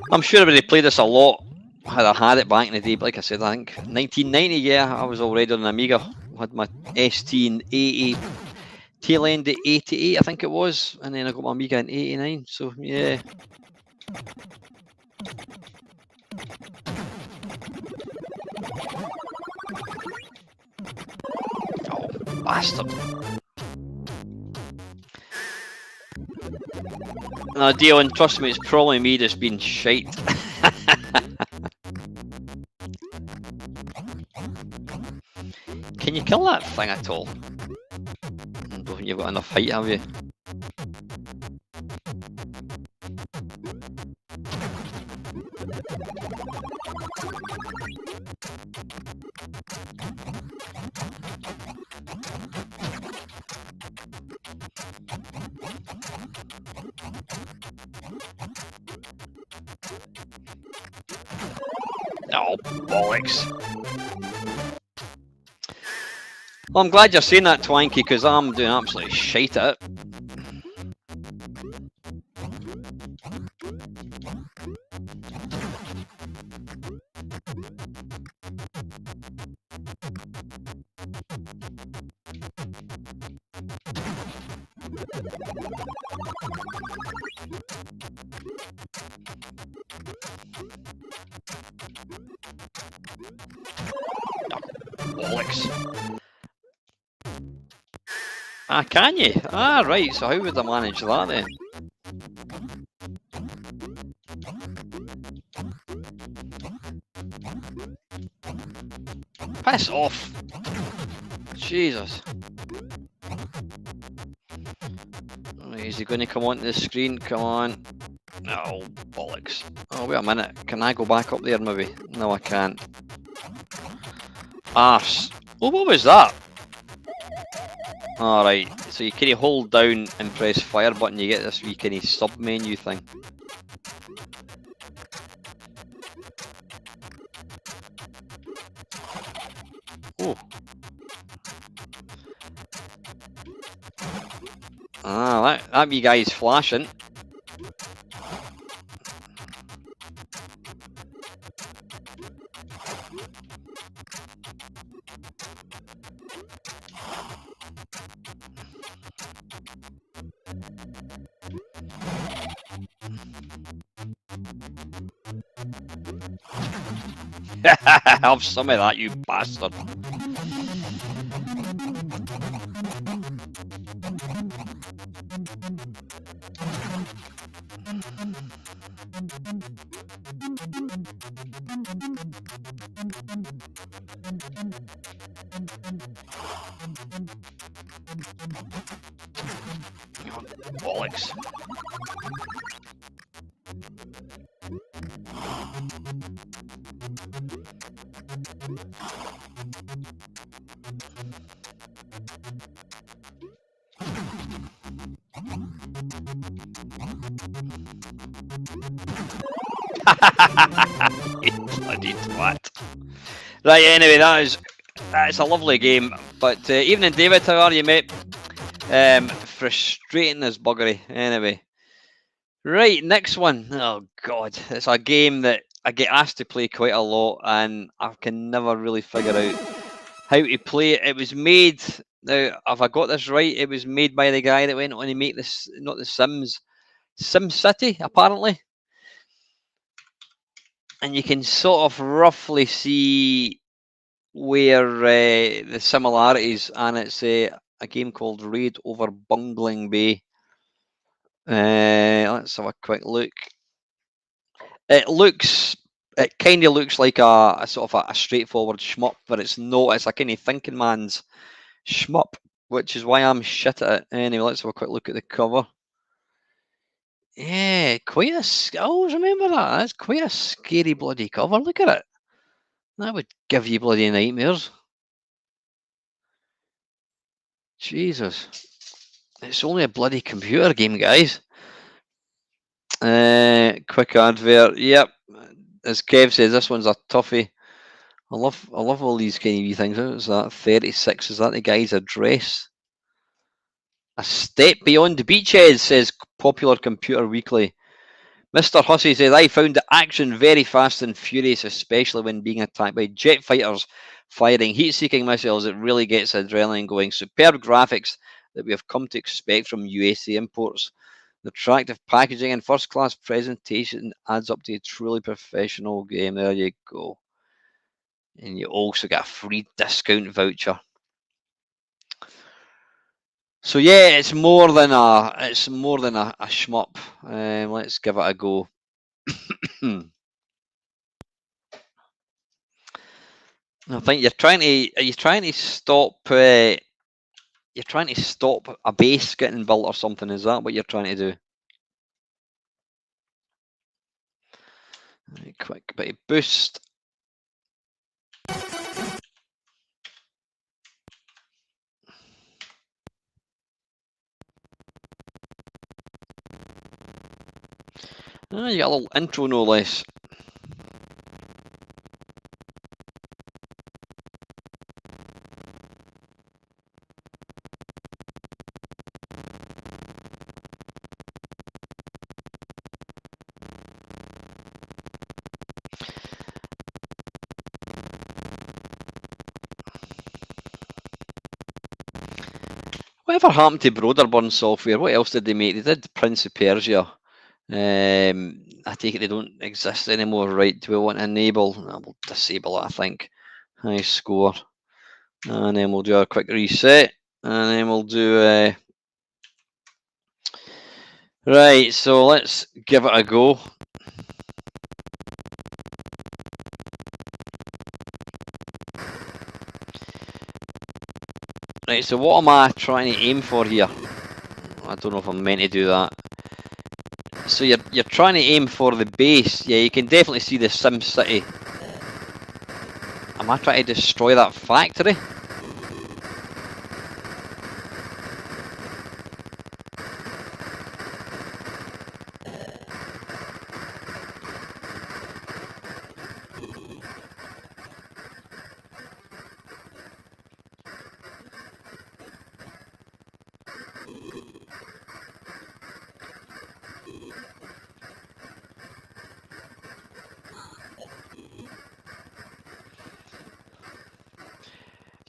I'm sure everybody played this a lot. Had I had it back in the day, but like I said, I think 1990, yeah, I was already on an Amiga. I had my ST in 80, tail end of 88, I think it was, and then I got my Amiga in 89, so yeah. Oh, bastard. No, Dion, trust me, it's probably me that's been shite. Can you kill that thing at all? I don't think you've got enough height, have you? Oh, bollocks. Well, I'm glad you're saying that, Twanky, because I'm doing absolutely shite at it. Bollocks. Ah, can you? Ah, right, so how would I manage that then? Piss off! Jesus. Right, is he going to come onto the screen? Come on. Oh, bollocks. Oh, wait a minute. Can I go back up there maybe? No, I can't. Arse. Oh, what was that? Alright, so you can hold down and press fire button, you get this wee kind of sub menu thing. Oh. Ah, that wee guy's flashing. Have some of that, you bastard. Oh, bollocks. You bloody twat. Right, anyway, that's a lovely game. But evening, David, how are you, mate? Frustrating as buggery. Anyway. Right, next one. Oh god, it's a game that I get asked to play quite a lot, and I can never really figure out how to play it. It was made. Now, have I got this right? It was made by the guy that went on to make this, not The Sims, Sim City, apparently. And you can sort of roughly see where the similarities, and it's a game called Raid Over Bungling Bay. Let's have a quick look. It kind of looks like a sort of a straightforward shmup, but it's not. It's a kind of thinking man's shmup, which is why I'm shit at it. Anyway, let's have a quick look at the cover. Yeah, quite a. I always remember that. That's quite a scary bloody cover. Look at it. That would give you bloody nightmares. Jesus. It's only a bloody computer game, guys. Quick advert. Yep. As Kev says, this one's a toughie. I love all these kind of wee things. What was that? 36. Is that the guy's address? A step beyond the beachhead, says Popular Computer Weekly. Mr. Hussey says, I found the action very fast and furious, especially when being attacked by jet fighters firing heat-seeking missiles. It really gets adrenaline going. Superb graphics that we have come to expect from USA imports. The attractive packaging and first-class presentation adds up to a truly professional game. There you go. And you also get a free discount voucher. So yeah, it's more than a shmup. Let's give it a go. I think you're trying to stop a base getting built or something. Is that what you're trying to do? Right, quick bit of boost. Ah, you got a little intro, no less. Whatever happened to Broderburn Software? What else did they make? They did Prince of Persia. I take it they don't exist anymore, right? Do we want to enable? No, we'll disable it, I think. High score. And then we'll do a quick reset. And then we'll do... Right, so let's give it a go. Right, so what am I trying to aim for here? I don't know if I'm meant to do that. So you're trying to aim for the base. Yeah, you can definitely see the Sim City. Am I trying to destroy that factory?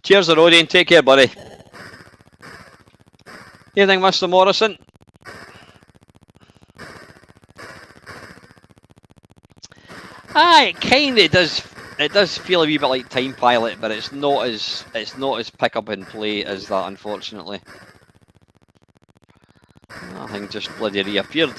Cheers, Rodian. Take care, buddy. Anything, Mr. Morrison? It kind of does. It does feel a wee bit like Time Pilot, but it's not as pick up and play as that, unfortunately. That thing just bloody reappeared.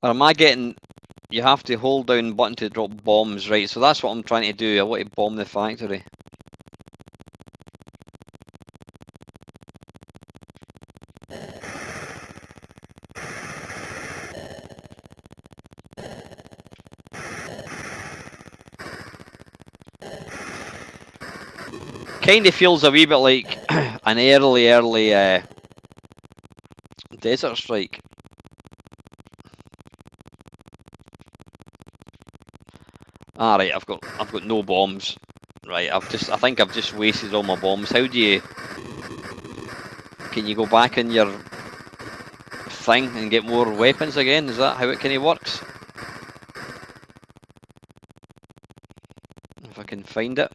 Or am I getting... You have to hold down button to drop bombs, right? So that's what I'm trying to do. I want to bomb the factory. Kind of feels a wee bit like an early desert strike. Ah, right, I've got no bombs. Right, I think I've just wasted all my bombs. How do you... Can you go back in your thing and get more weapons again? Is that how it kind of works? If I can find it.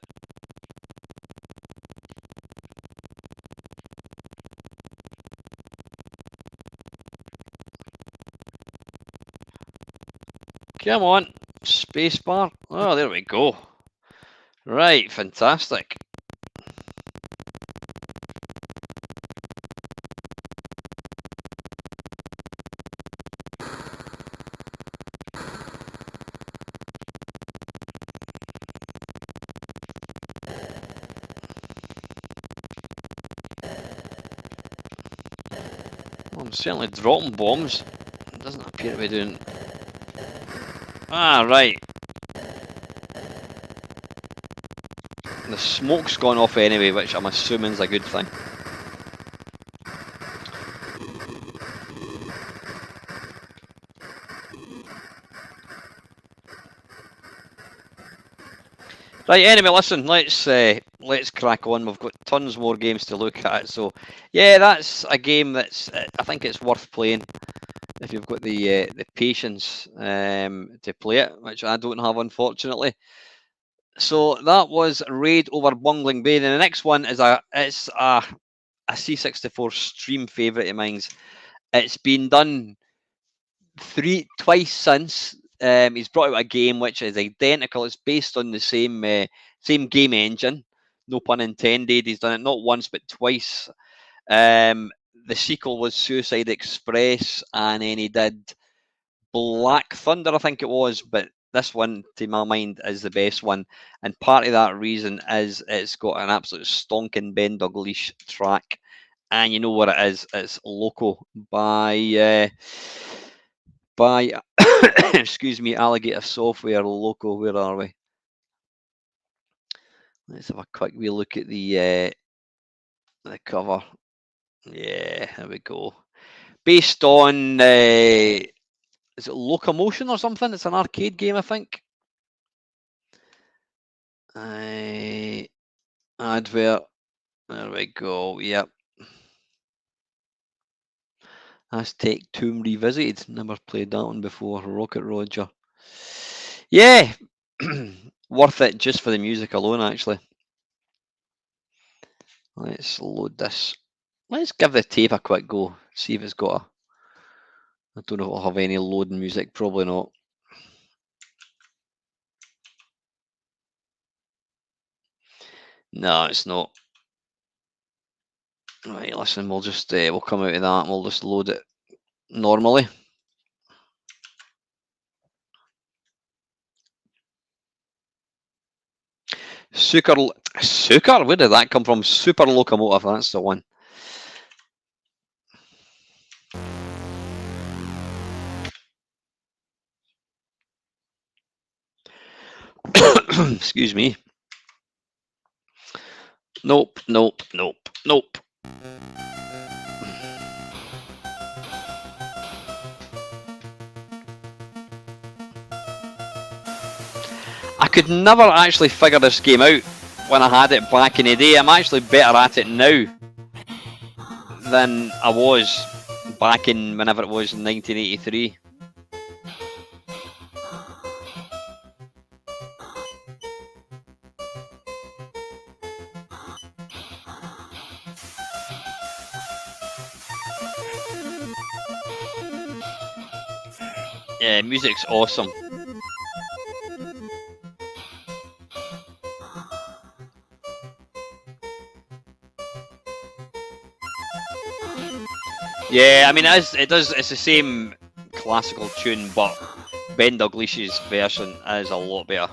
Come on, spacebar. Oh, there we go. Right, fantastic. Well, I'm certainly dropping bombs. It doesn't appear to be doing... Ah, right. The smoke's gone off anyway, which I'm assuming is a good thing. Right, anyway, listen, let's crack on. We've got tons more games to look at. So, yeah, that's a game that's I think it's worth playing if you've got the patience to play it, which I don't have, unfortunately. So that was Raid Over Bungling Bay. And the next one is a C64 stream favourite of mine. It's been done twice since. He's brought out a game which is identical. It's based on the same game engine. No pun intended. He's done it not once but twice. The sequel was Suicide Express, and then he did Black Thunder, I think it was. But this one, to my mind, is the best one. And part of that reason is it's got an absolute stonking Ben Dalglish track. And you know what it is? It's Loco by excuse me, Alligator Software. Loco, where are we? Let's have a quick wee look at the cover. Yeah, there we go. Based on is it Locomotion or something? It's an arcade game, I think. Advert. There we go. Yep. Aztec Tomb Revisited. Never played that one before. Rocket Roger. Yeah, worth it just for the music alone, actually. Let's load this. Let's give the tape a quick go. See if it's got a... I don't know if it'll have any loading music. Probably not. No, it's not. Right, listen, we'll just we'll come out of that and we'll just load it normally. Sucker? Where did that come from? Super Locomotive, that's the one. Excuse me. Nope. I could never actually figure this game out when I had it back in the day. I'm actually better at it now than I was back in whenever it was in 1983. Yeah, music's awesome. Yeah, I mean, it's the same classical tune, but Ben Dalglish's version is a lot better.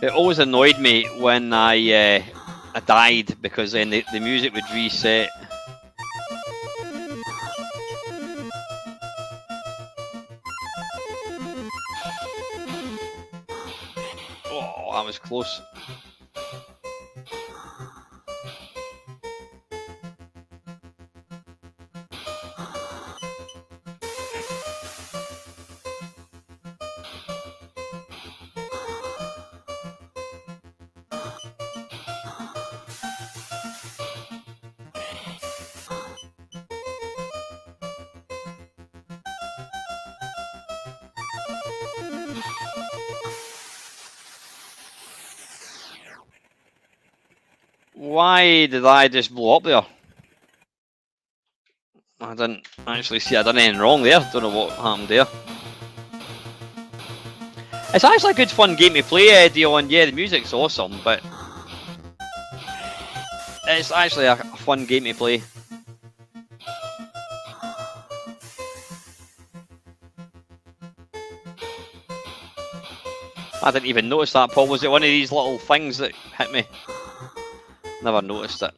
It always annoyed me when I died, because then the music would reset. Oh, that was close. Why did I just blow up there? I didn't actually see I done anything wrong there. Don't know what happened there. It's actually a good fun game to play, Dion. Yeah, the music's awesome, but it's actually a fun game to play. I didn't even notice that, Paul. Was it one of these little things that hit me? Never noticed it.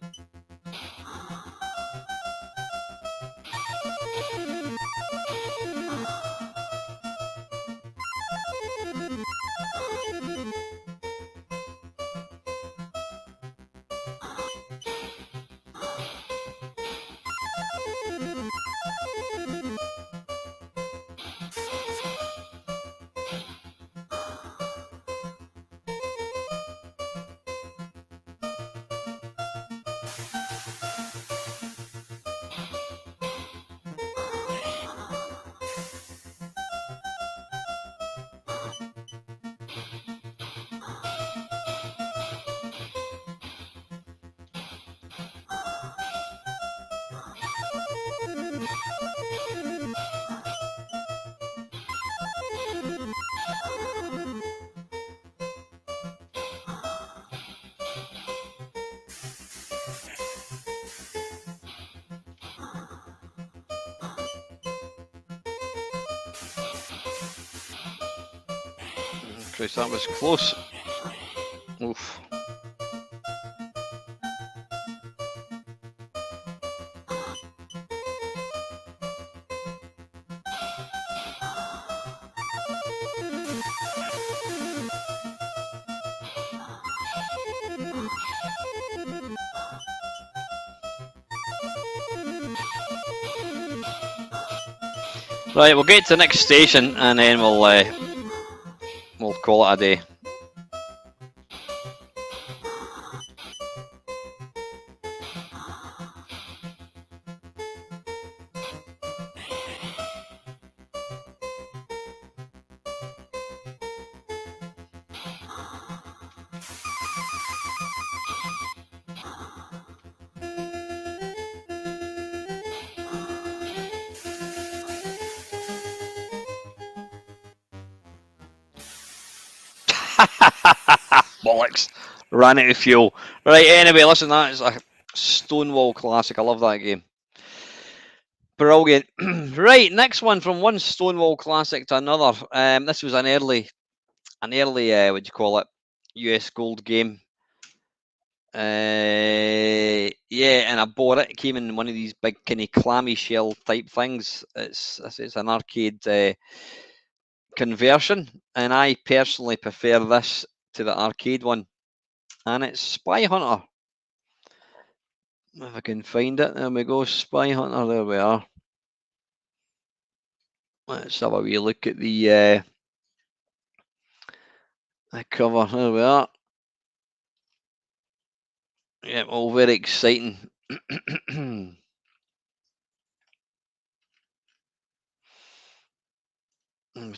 Christ, that was close. Oof. Right, we'll get to the next station and then we'll call it a day. Bollocks. Ran out of fuel. Right, anyway, listen, that is a Stonewall classic. I love that game. Brilliant. Right, next one, from one Stonewall classic to another. This was an early what do you call it, US Gold game. Yeah, and I bought it. It came in one of these big kind of clammy shell type things. It's an arcade conversion, and I personally prefer this to the arcade one. And it's Spy Hunter. If I can find it, there we go. Spy Hunter. There we are. Let's have a wee look at the cover. There we are. Yeah, all very exciting.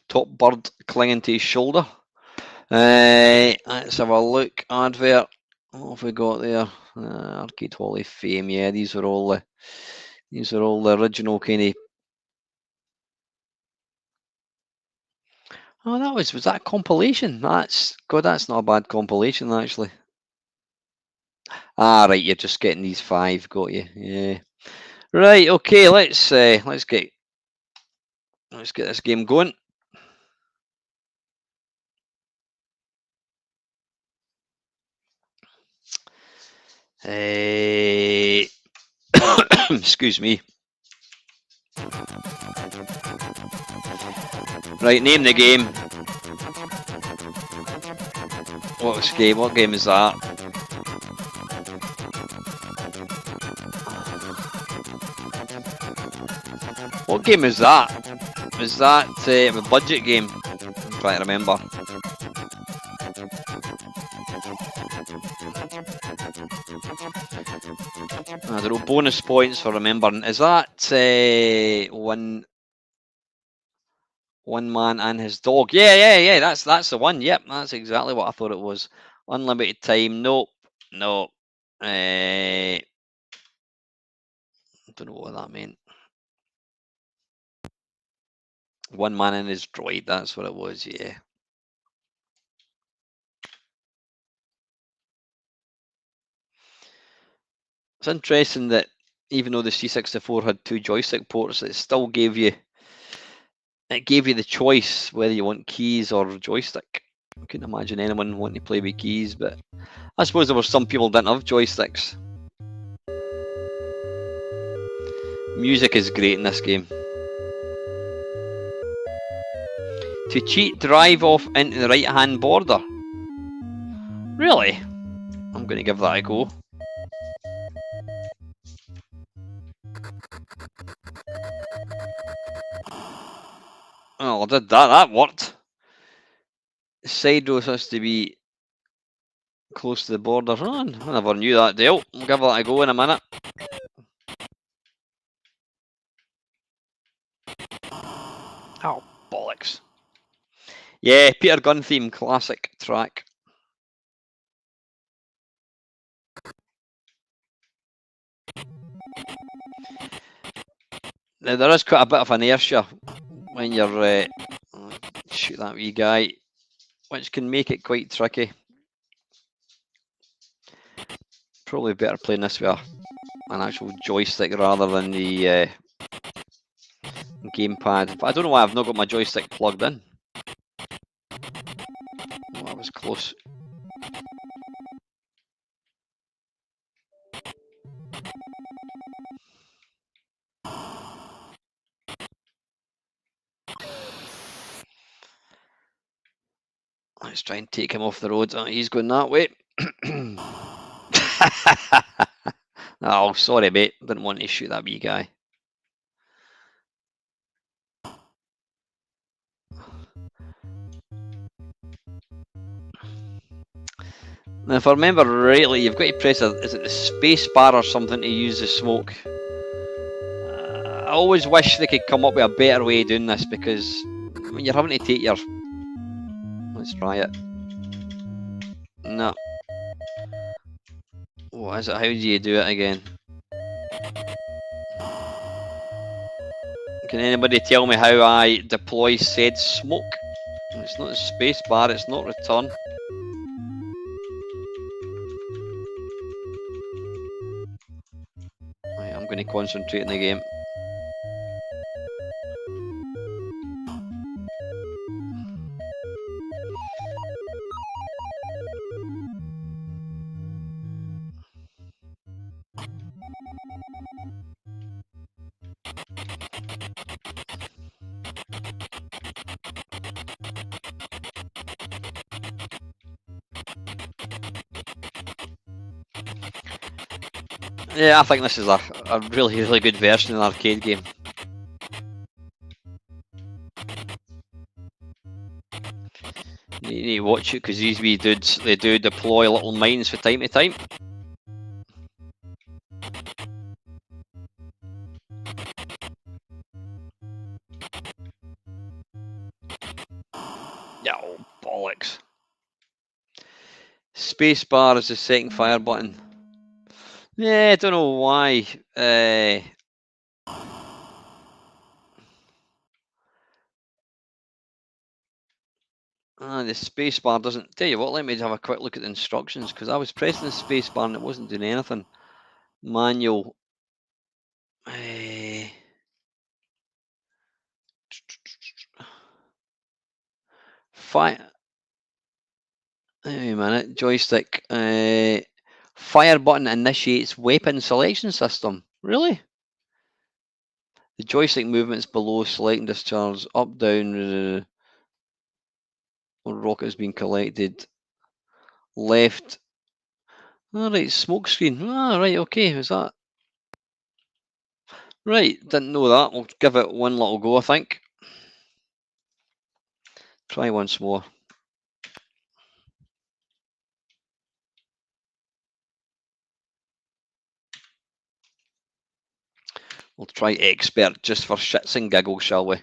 Top bird clinging to his shoulder. Let's have a look. Advert. What have we got there? Arcade Hall of Fame. Yeah, these are all the original kind of Oh, was that a compilation? That's not a bad compilation actually. Ah, right, you're just getting these 5, got you. Yeah. Right, okay, let's get this game going. Excuse me. Right, name the game. What game is that? What game is that? Is that a budget game? I'm trying to remember. I don't know, bonus points for remembering. Is that one man and his dog? Yeah. That's the one. Yep, that's exactly what I thought it was. Unlimited time. Nope. No. I don't know what that meant. One man and his droid. That's what it was. Yeah. It's interesting that even though the C64 had 2 joystick ports, it still gave you the choice whether you want keys or joystick. I couldn't imagine anyone wanting to play with keys, but I suppose there were some people that didn't have joysticks. Music is great in this game. To cheat, drive off into the right-hand border. Really? I'm going to give that a go. Oh, I did that. That worked. Side road has to be close to the border. Oh, I never knew that deal. I'll give that a go in a minute. Oh, bollocks. Yeah, Peter Gunn theme, classic track. Now, there is quite a bit of inertia when you're shoot that wee guy, which can make it quite tricky. Probably better playing this with an actual joystick rather than the gamepad. But I don't know why I've not got my joystick plugged in. Oh, that was close. Let's try and take him off the road. Oh, he's going that way. Oh, sorry, mate. Didn't want to shoot that wee guy. Now, if I remember rightly, you've got to press is it the space bar or something to use the smoke? I always wish they could come up with a better way of doing this, because when you're having to take your... Let's try it. No. What is it? How do you do it again? Can anybody tell me how I deploy said smoke? It's not the space bar, it's not return. Right, I'm going to concentrate in the game. Yeah, I think this is a really, really good version of an arcade game. You need to watch it, because these wee dudes, they do deploy little mines from time to time. Yeah, oh, bollocks. Space bar is the second fire button. Yeah, I don't know why. The spacebar doesn't... Tell you what, let me have a quick look at the instructions, because I was pressing the spacebar and it wasn't doing anything. Manual. Fire. Wait a minute. Joystick. Fire button initiates weapon selection system. Really? The joystick movements below select and discharge. Up, down. Rocket has been collected. Left. Alright, smoke screen. Right, okay. Is that... Right, didn't know that. We'll give it one little go, I think. Try once more. We'll try expert just for shits and giggles, shall we?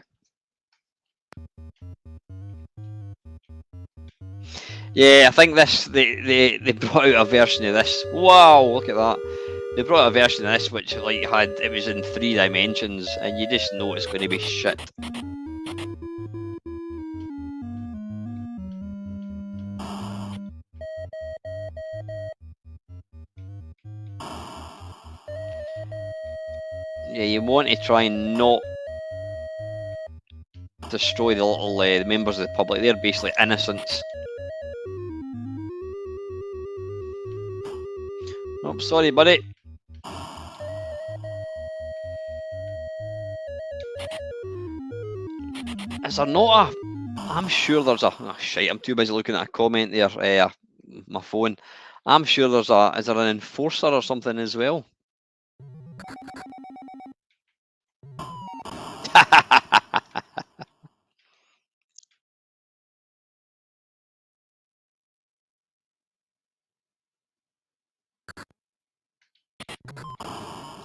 Yeah, I think this they brought out a version of this. Wow, look at that. They brought out a version of this which it was in 3 dimensions, and you just know it's going to be shit. Yeah, you want to try and not destroy the little members of the public. They're basically innocents. Oh, sorry, buddy. Is there not a... I'm sure there's a... Oh, shite, I'm too busy looking at a comment there. My phone. I'm sure there's a... Is there an enforcer or something as well?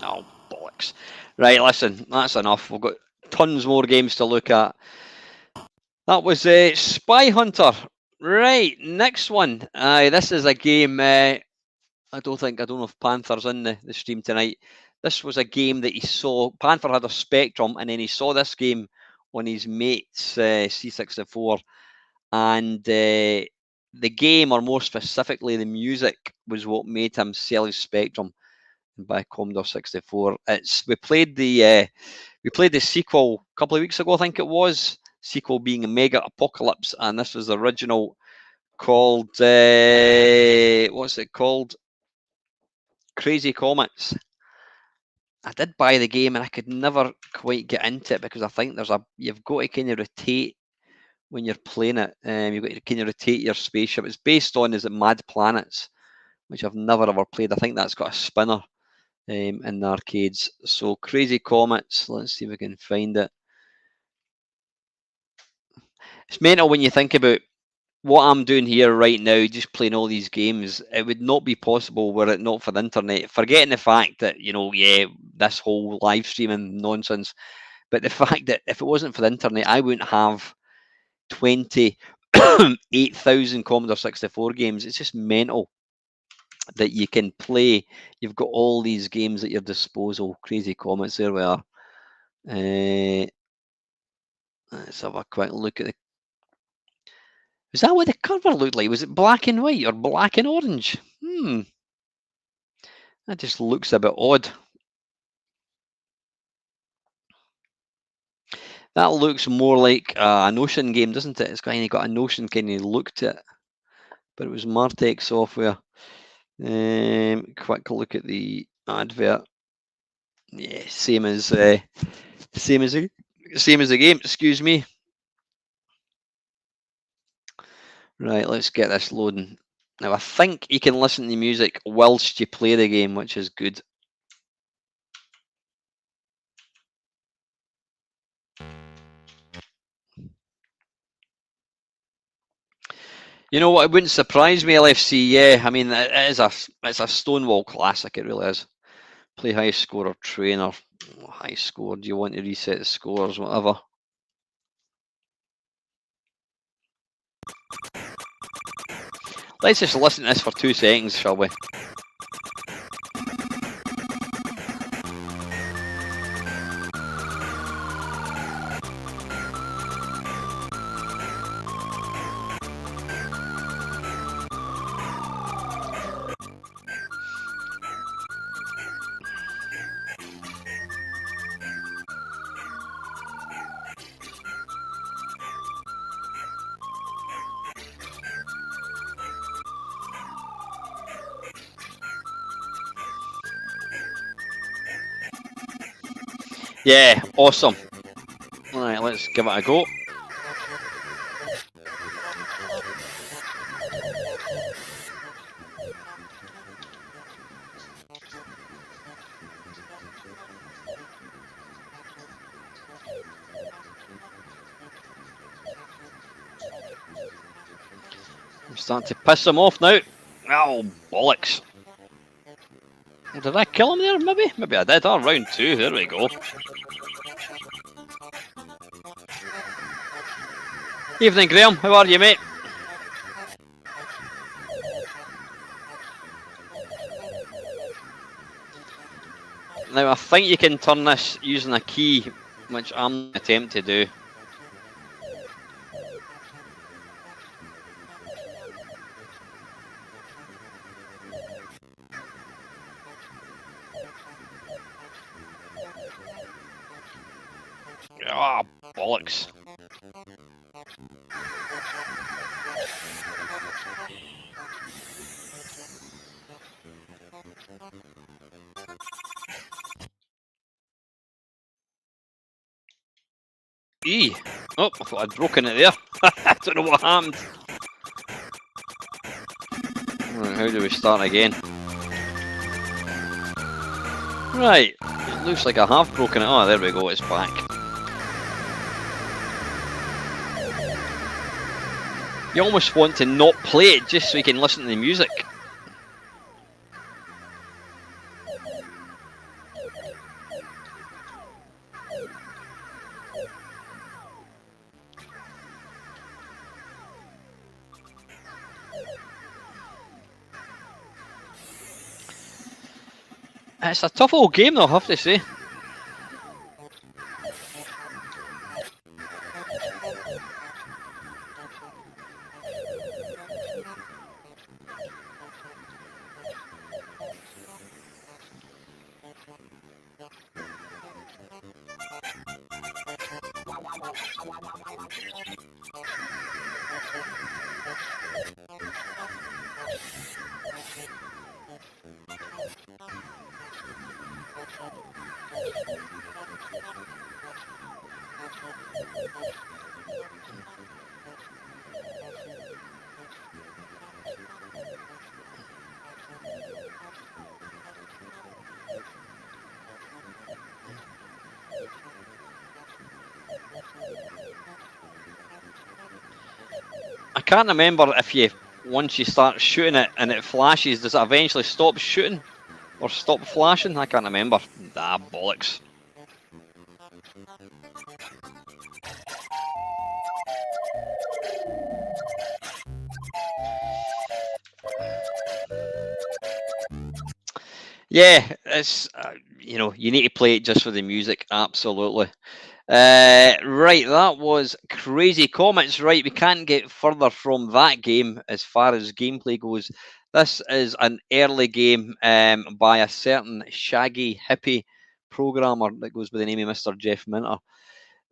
Oh, bollocks. Right, listen, that's enough. We've got tons more games to look at. That was Spy Hunter. Right, next one. This is a game... I don't know if Panther's in the stream tonight. This was a game that he saw. Panther had a Spectrum, and then he saw this game on his mate's C64. And the game, or more specifically, the music, was what made him sell his Spectrum and buy a Commodore 64. We played the sequel a couple of weeks ago, I think it was. Sequel being Mega Apocalypse, and this was the original called what's it called? Crazy Comets. I did buy the game and I could never quite get into it because I think you've got to kind of rotate when you're playing it. You've got to kind of rotate your spaceship. It's based on Mad Planets, which I've never ever played. I think that's got a spinner in the arcades. So Crazy Comets. Let's see if we can find it. It's mental when you think about what I'm doing here right now, just playing all these games. It would not be possible were it not for the internet. Forgetting the fact that, this whole live streaming nonsense, but the fact that if it wasn't for the internet, I wouldn't have 28,000 Commodore 64 games. It's just mental that you can play. You've got all these games at your disposal. Crazy Comets, there we are. Let's have a quick look at the... Is that what the cover looked like? Was it black and white or black and orange? That just looks a bit odd. That looks more like an Ocean game, doesn't it? It's kind of got an Ocean kind of look to it. But it was Martech software. Quick look at the advert. Yeah, same as the game. Excuse me. Right, let's get this loading. Now I think you can listen to the music whilst you play the game, which is good. You know what? It wouldn't surprise me, LFC. Yeah, I mean, it's a Stonewall classic. It really is. Play high score or trainer. High score. Do you want to reset the scores? Whatever. Let's just listen to this for 2 seconds, shall we? Yeah, awesome. Alright, let's give it a go. I'm starting to piss him off now. Oh, bollocks. Did I kill him there? Maybe? Maybe I did. Oh, round 2. There we go. Evening, Graham. How are you, mate? Now, I think you can turn this using a key, which I'm attempt to do. Ah, oh, bollocks. E. Oh, I thought I'd broken it there. I don't know what happened. Right, how do we start again? Right, it looks like I have broken it. Oh, there we go, it's back. You almost want to not play it just so you can listen to the music. It's a tough old game though, I have to say. I can't remember if you, once you start shooting it and it flashes, does it eventually stop shooting? Or stop flashing? I can't remember. Ah, bollocks. Yeah, it's, you know, you need to play it just for the music, absolutely. Right, that was crazy comments. Right, we can't get further from that game as far as gameplay goes. This is an early game by a certain shaggy hippie programmer that goes by the name of Mr. Jeff Minter.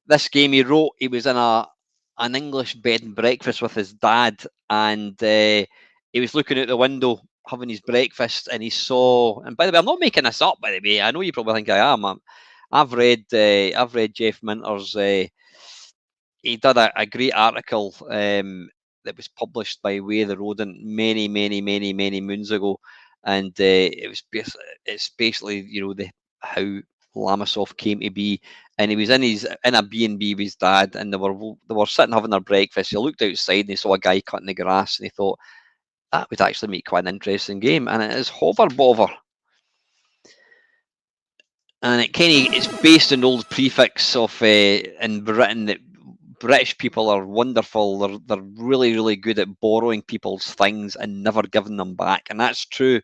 This game he wrote, he was in an English bed and breakfast with his dad, and he was looking out the window having his breakfast, and he saw. And by the way, I'm not making this up. By the way, I know you probably think I am. I've read Jeff Minter's. He did a great article that was published by Way of the Rodent many moons ago, and it's basically, you know, the how Lamasoft came to be, and he was in a B&B with his dad, and they were sitting having their breakfast. He looked outside and he saw a guy cutting the grass, and he thought that would actually make quite an interesting game, and it is Hover Bother. And it's based on the old prefix of in Britain that British people are wonderful. They're really good at borrowing people's things and never giving them back, and that's true.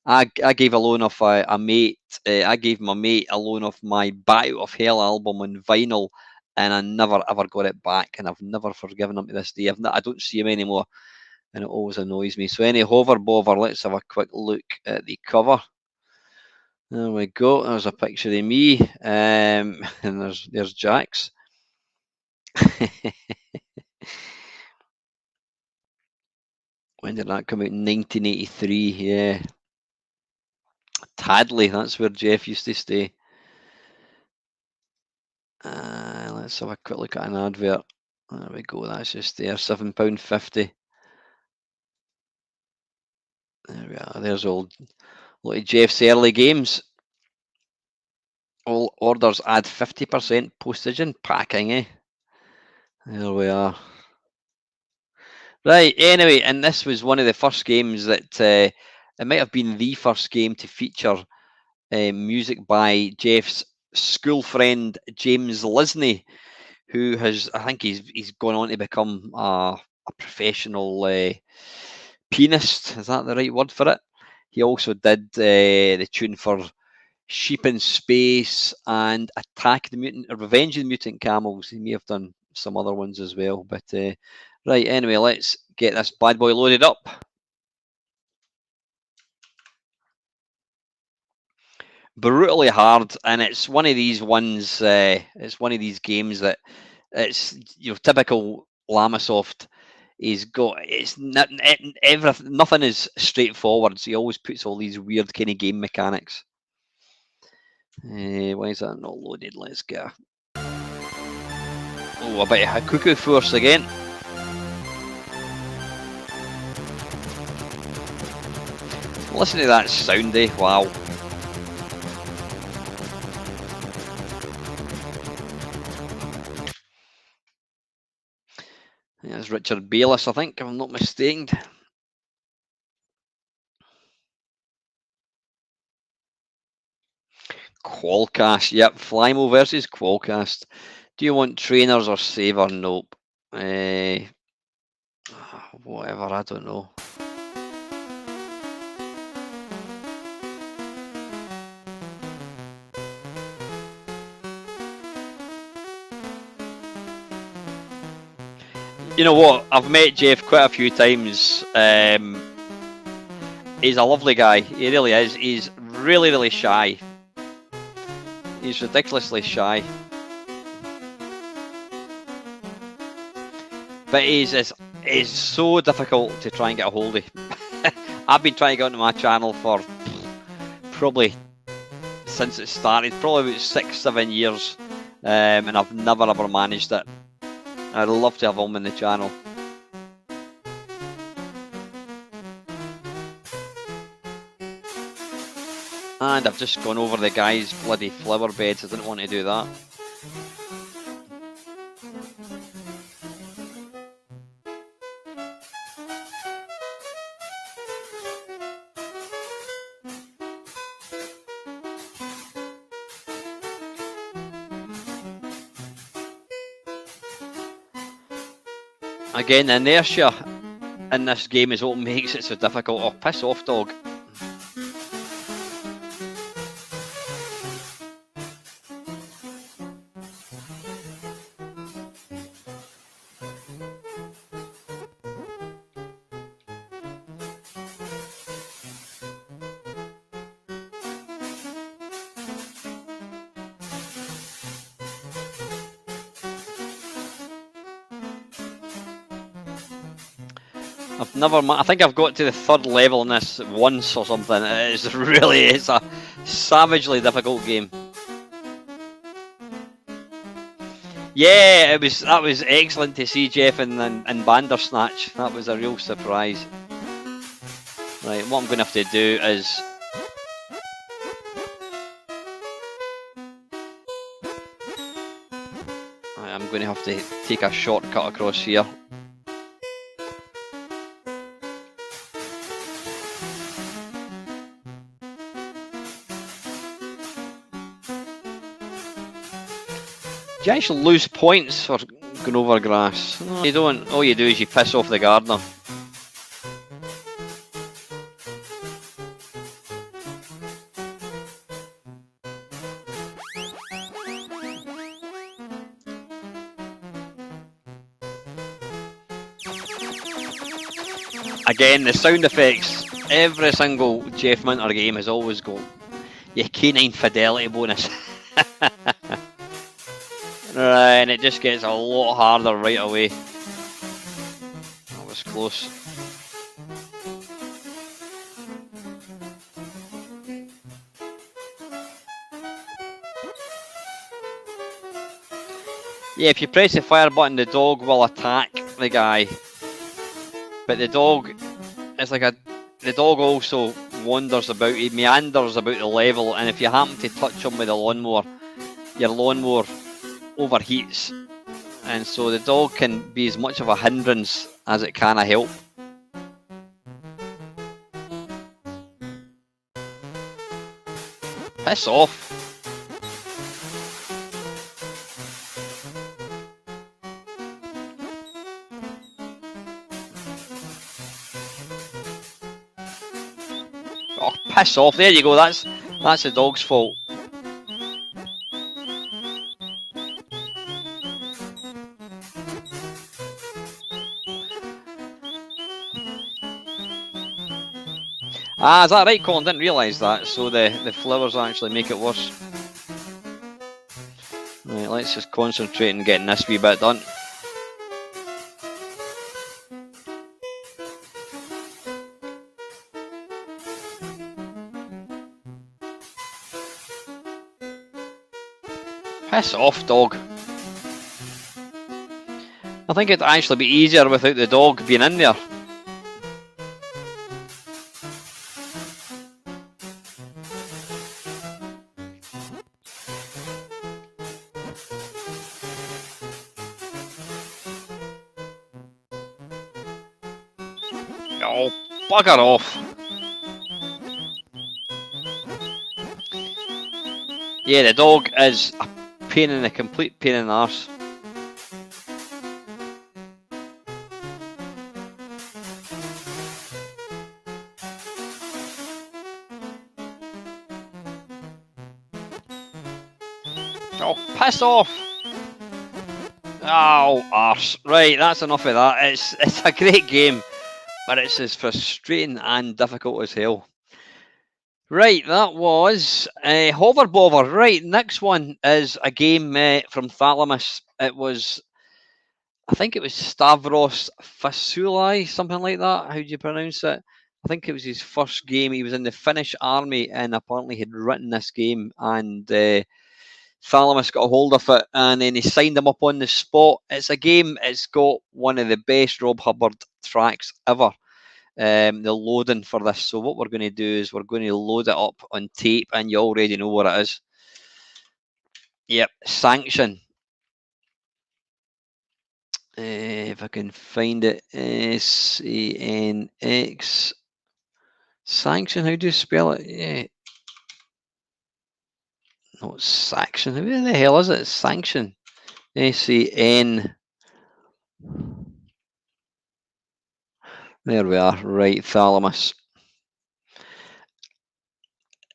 I gave a loan of a mate. I gave my mate a loan of my Bat Out of Hell album on vinyl, and I never ever got it back, and I've never forgiven him to this day. I don't see him anymore, and it always annoys me. So any Hover Bother, let's have a quick look at the cover. There we go. There's a picture of me, and there's Jax. When did that come out? 1983. Yeah, Tadley. That's where Jeff used to stay. Let's have a quick look at an advert. There we go, that's just there, £7.50. There we are, there's old look at Jeff's early games. All orders add 50% postage and packing, eh? There we are. Right, anyway, and this was one of the first games that, it might have been the first game to feature music by Jeff's school friend, James Lisney, who has, I think he's gone on to become a professional pianist. Is that the right word for it? He also did the tune for Sheep in Space and Attack the Mutant, or Revenge of the Mutant Camels. He may have done some other ones as well. But right, anyway, let's get this bad boy loaded up. Brutally hard, and it's one of these ones. It's one of these games that it's typical Lamasoft. He's got everything. Nothing is straightforward. So he always puts all these weird kind of game mechanics. Why is that not loaded? Let's go. Oh, a bit of Cuckoo Force again. Listen to that sound, eh? Wow. That's Richard Bayless, I think, if I'm not mistaken. Qualcast, yep. Flymo versus Qualcast. Do you want trainers or saver? Nope. Whatever, I don't know. You know what? I've met Jeff quite a few times. He's a lovely guy. He really is. He's really, really shy. He's ridiculously shy. But he's so difficult to try and get a hold of. I've been trying to get onto my channel for probably since it started, probably about 6-7 years, and I've never ever managed it. I'd love to have him on the channel. And I've just gone over the guy's bloody flower beds. I didn't want to do that. Again, the inertia in this game is what makes it so difficult. Oh, piss off, dog. I think I've got to the 3rd level in this once or something. It's a savagely difficult game. Yeah, that was excellent to see Jeff in Bandersnatch. That was a real surprise. Right, what I'm going to have to do is I'm going to have to take a shortcut across here. You actually lose points for going over grass. No, you don't. All you do is you piss off the gardener. Again, the sound effects. Every single Jeff Minter game has always got your canine fidelity bonus. Right, and it just gets a lot harder right away. That was close. Yeah, if you press the fire button, the dog will attack the guy. But the dog, it's like the dog also wanders about, he meanders about the level, and if you happen to touch him with a lawnmower, your lawnmower overheats, and so the dog can be as much of a hindrance as it can a help. Piss off. Oh, piss off. There you go. That's the dog's fault. Ah, is that right, Colin? Didn't realise that. So the flowers actually make it worse. Right, let's just concentrate on getting this wee bit done. Piss off, dog. I think it'd actually be easier without the dog being in there. Oh, bugger off. Yeah, the dog is a pain in the complete pain in the arse. Oh, piss off! Oh, arse. Right, that's enough of that. It's a great game, but it's as frustrating and difficult as hell. Right, that was Hover Bover. Right, next one is a game from Thalamus. It was, I think it was Stavros Fasulai, something like that. How do you pronounce it? I think it was his first game. He was in the Finnish army and apparently had written this game, and Thalamus got a hold of it and then he signed him up on the spot. It's a game, it's got one of the best Rob Hubbard tracks ever. The loading for this. So what we're going to do is we're going to load it up on tape, and you already know what it is. Yep, Sanction. If I can find it, SANX. Sanction, how do you spell it? Yeah. No, it's Saction. Who the hell is it? Sanction. SAN. There we are. Right, Thalamus.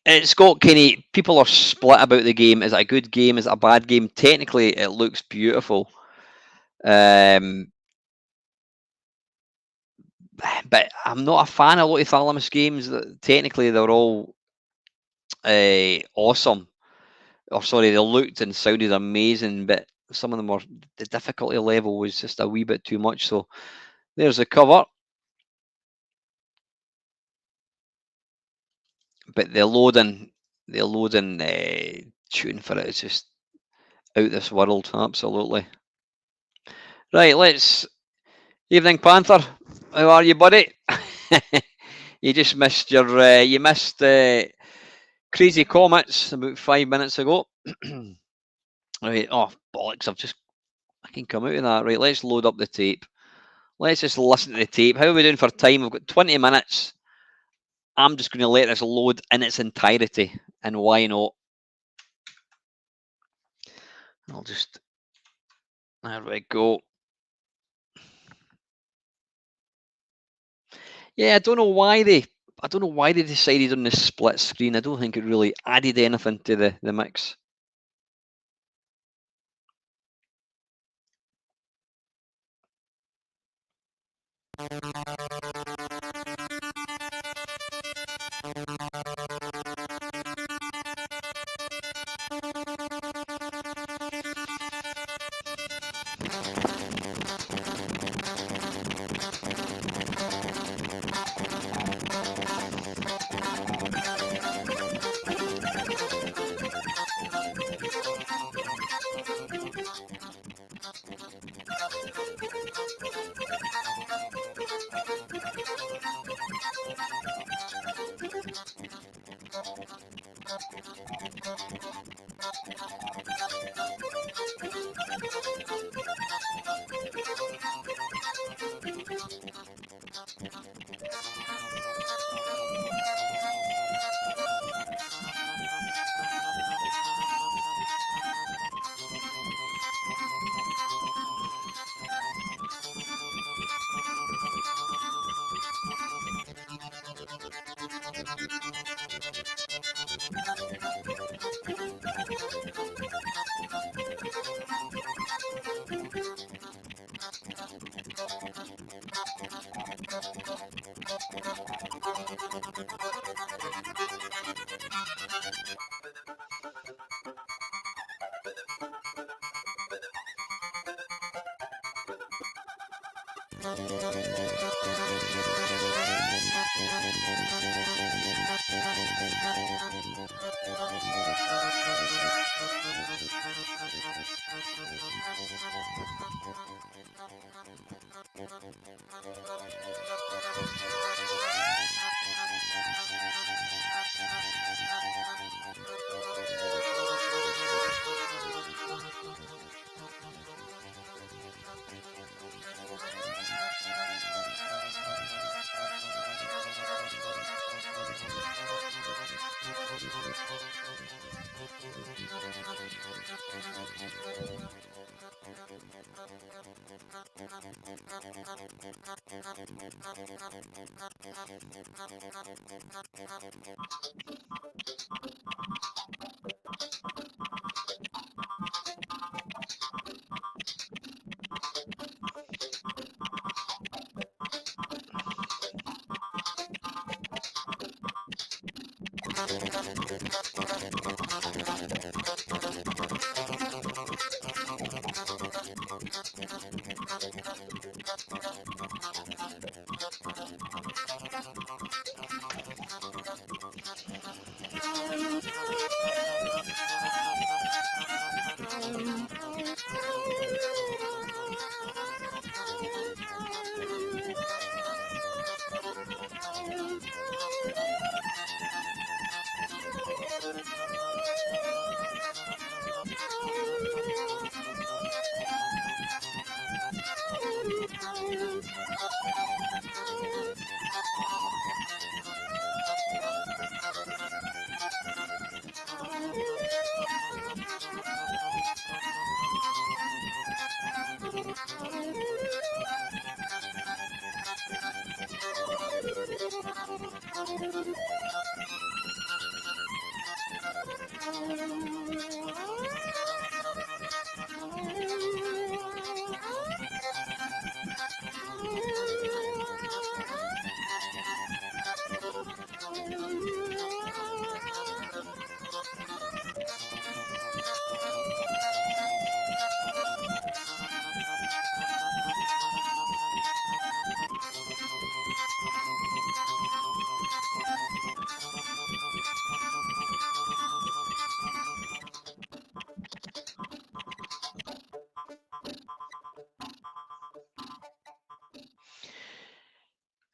It's got kind of, people are split about the game. Is it a good game? Is it a bad game? Technically, it looks beautiful. But I'm not a fan of a lot of Thalamus games. Technically, they're all awesome. Or sorry, they looked and sounded amazing, but some of them were, the difficulty level was just a wee bit too much. So there's the cover. But the loading tune for it is just out this world, absolutely. Right, let's. Evening Panther, how are you, buddy? You just missed your you missed Crazy Comets about 5 minutes ago. Right, oh bollocks! I can come out of that. Right, let's load up the tape. Let's just listen to the tape. How are we doing for time? We've got 20 minutes. I'm just going to let this load in its entirety, and why not? I'll just. There we go. Yeah, I don't know why they decided on the split screen. I don't think it really added anything to the mix.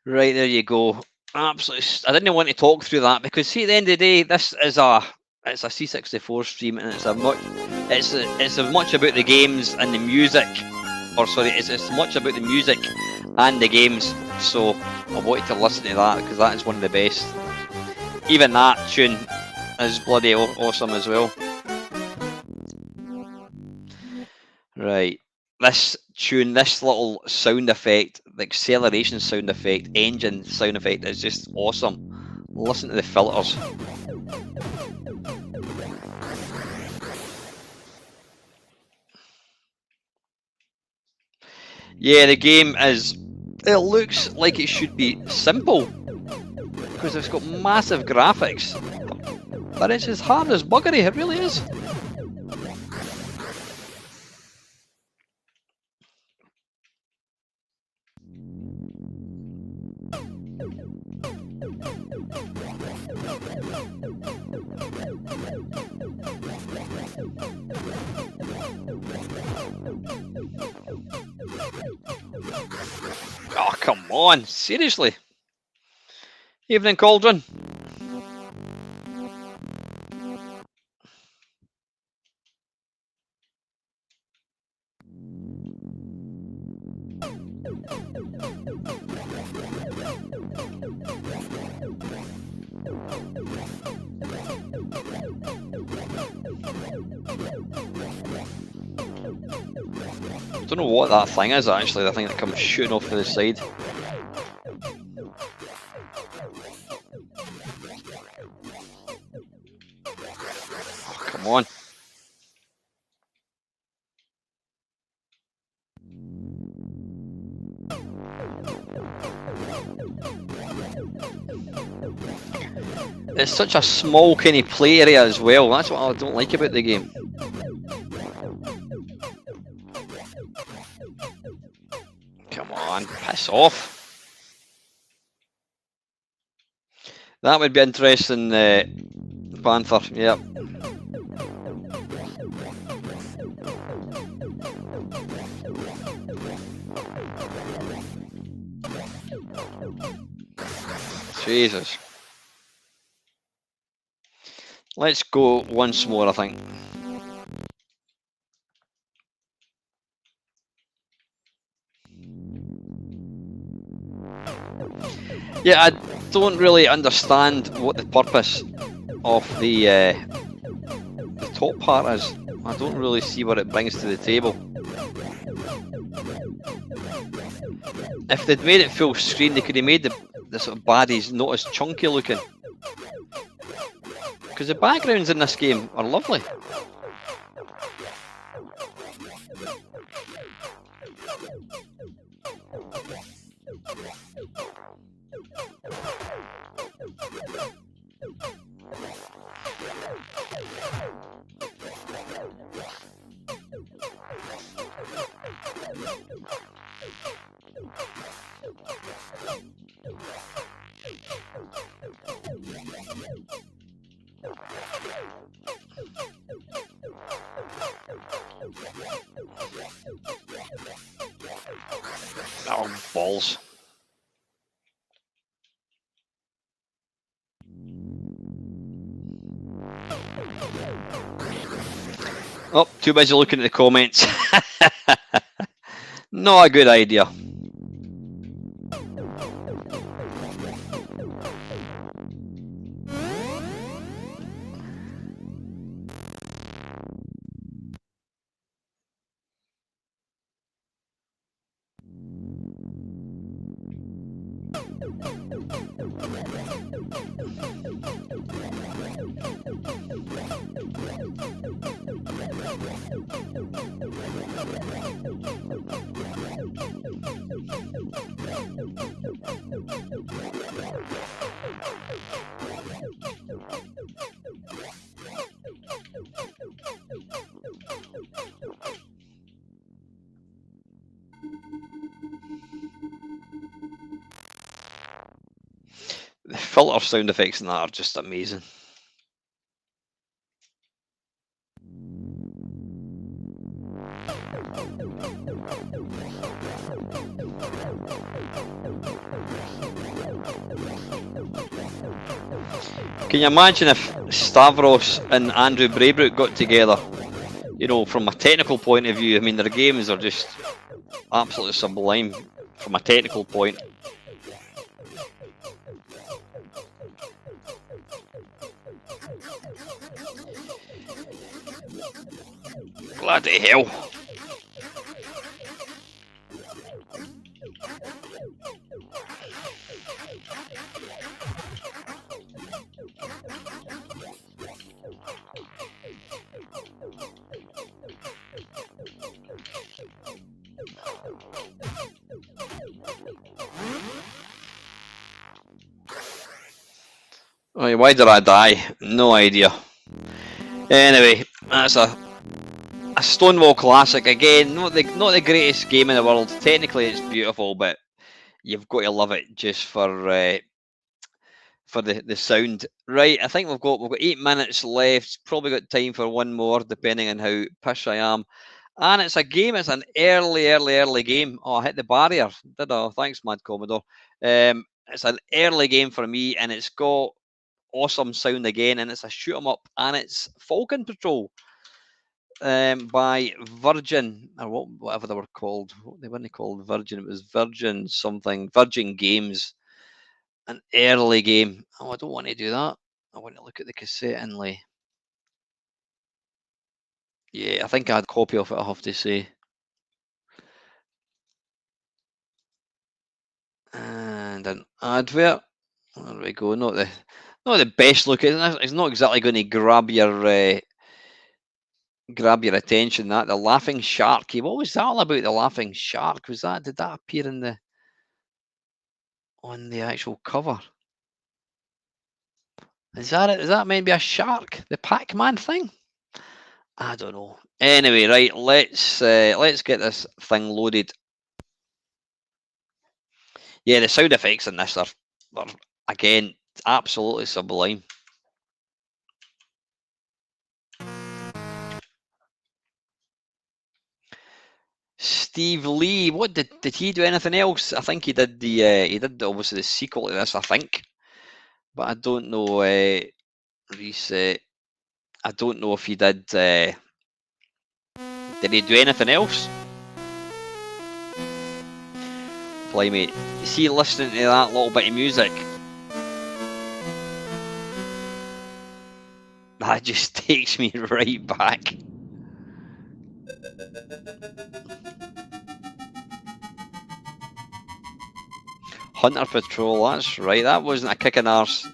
Right, there you go. Absolutely. I didn't want to talk through that because, see, at the end of the day, this is it's a C64 stream, and it's as much about the games and the music, or sorry, it's as much about the music and the games. So I wanted to listen to that because that is one of the best. Even that tune is bloody awesome as well. Right. This tune, this little sound effect, the acceleration sound effect, engine sound effect is just awesome. Listen to the filters. Yeah, the game it looks like it should be simple because it's got massive graphics, but it's as hard as buggery, it really is. Oh, come on, seriously. Evening, Cauldron. Don't know what that thing is actually, the thing that comes shooting off to the side. Oh, come on. It's such a small kind of play area as well. That's what I don't like about the game. Come on, piss off. That would be interesting, Panther, yep. Jesus. Let's go once more, I think. Yeah, I don't really understand what the purpose of the top part is. I don't really see what it brings to the table. If they'd made it full screen, they could have made the sort of baddies not as chunky looking. Because the backgrounds in this game are lovely. Oh, balls. Oh, too busy looking at the comments. Not a good idea. The filter sound effects in that are just amazing. Can you imagine if Stavros and Andrew Braybrook got together? You know, from a technical point of view, I mean, their games are just absolutely sublime from a technical point. Bloody hell. Right, why did I die? No idea. Anyway, that's a Stonewall classic again. Not the greatest game in the world. Technically, it's beautiful, but you've got to love it just for the sound. Right, I think we've got 8 minutes left. Probably got time for one more, depending on how pish I am. And it's a game. It's an early game. Oh, I hit the barrier. Did I? Thanks, Mad Commodore. It's an early game for me, and it's got awesome sound again, and it's a shoot 'em up, and it's Falcon Patrol by Virgin, or whatever they were called. They weren't called Virgin, it was Virgin something, Virgin Games. An early game. Oh, I don't want to do that. I want to look at the cassette inlay. Yeah, I think I had a copy of it, I have to say. And an advert. There we go. Not the best looking. It's not exactly going to grab your attention. That the laughing sharky. What was that all about? The laughing shark. Did that appear on the actual cover? Is that it? Is that meant to be a shark? The Pac-Man thing? I don't know. Anyway, right. Let's get this thing loaded. Yeah, the sound effects in this are again absolutely sublime. Steve Lee, what did he do anything else? I think he did obviously the sequel to this, I think, but I don't know. Reset. I don't know if he did. Did he do anything else? Blimey, see, listening to that little bit of music, that just takes me right back. Hunter Patrol, that's right. That wasn't a kick in arse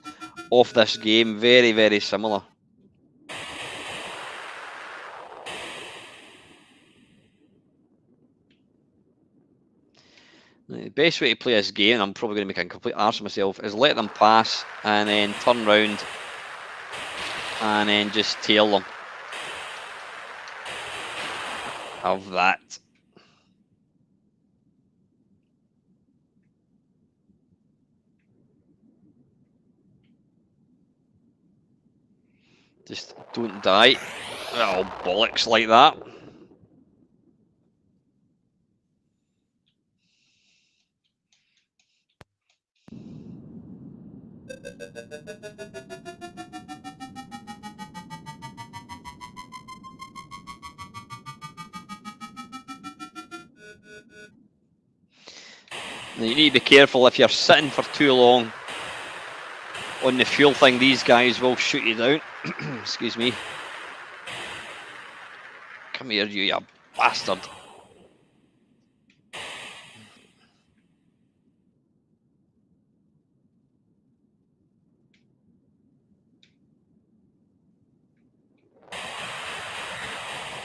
off this game. Very, very similar. The best way to play this game, I'm probably going to make a complete arse of myself, is let them pass and then turn round and then just tail them. Have that. Just don't die. Oh, bollocks like that. Now you need to be careful if you're sitting for too long on the fuel thing. These guys will shoot you down. Excuse me. Come here, you bastard.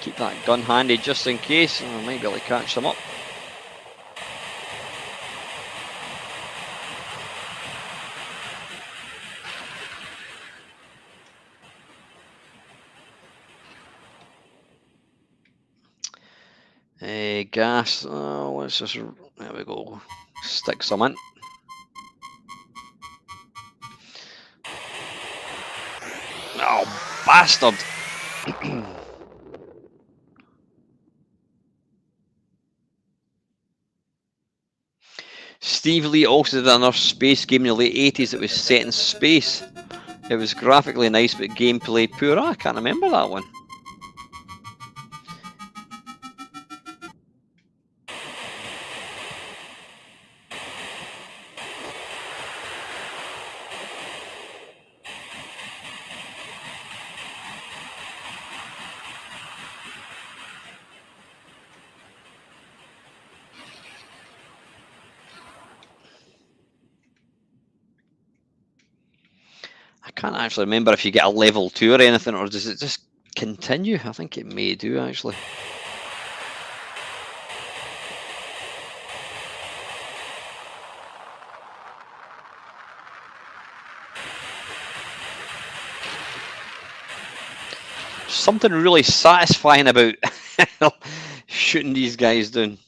Keep that gun handy just in case. I might be able to catch them up. Gas. Oh, let's just. There we go. Stick some in. Oh, bastard! Steve Lee also did another space game in the late 80s that was set in space. It was graphically nice, but gameplay poor. I can't remember that one. I can't actually remember if you get a level 2 or anything, or does it just continue? I think it may do, actually. Something really satisfying about shooting these guys down.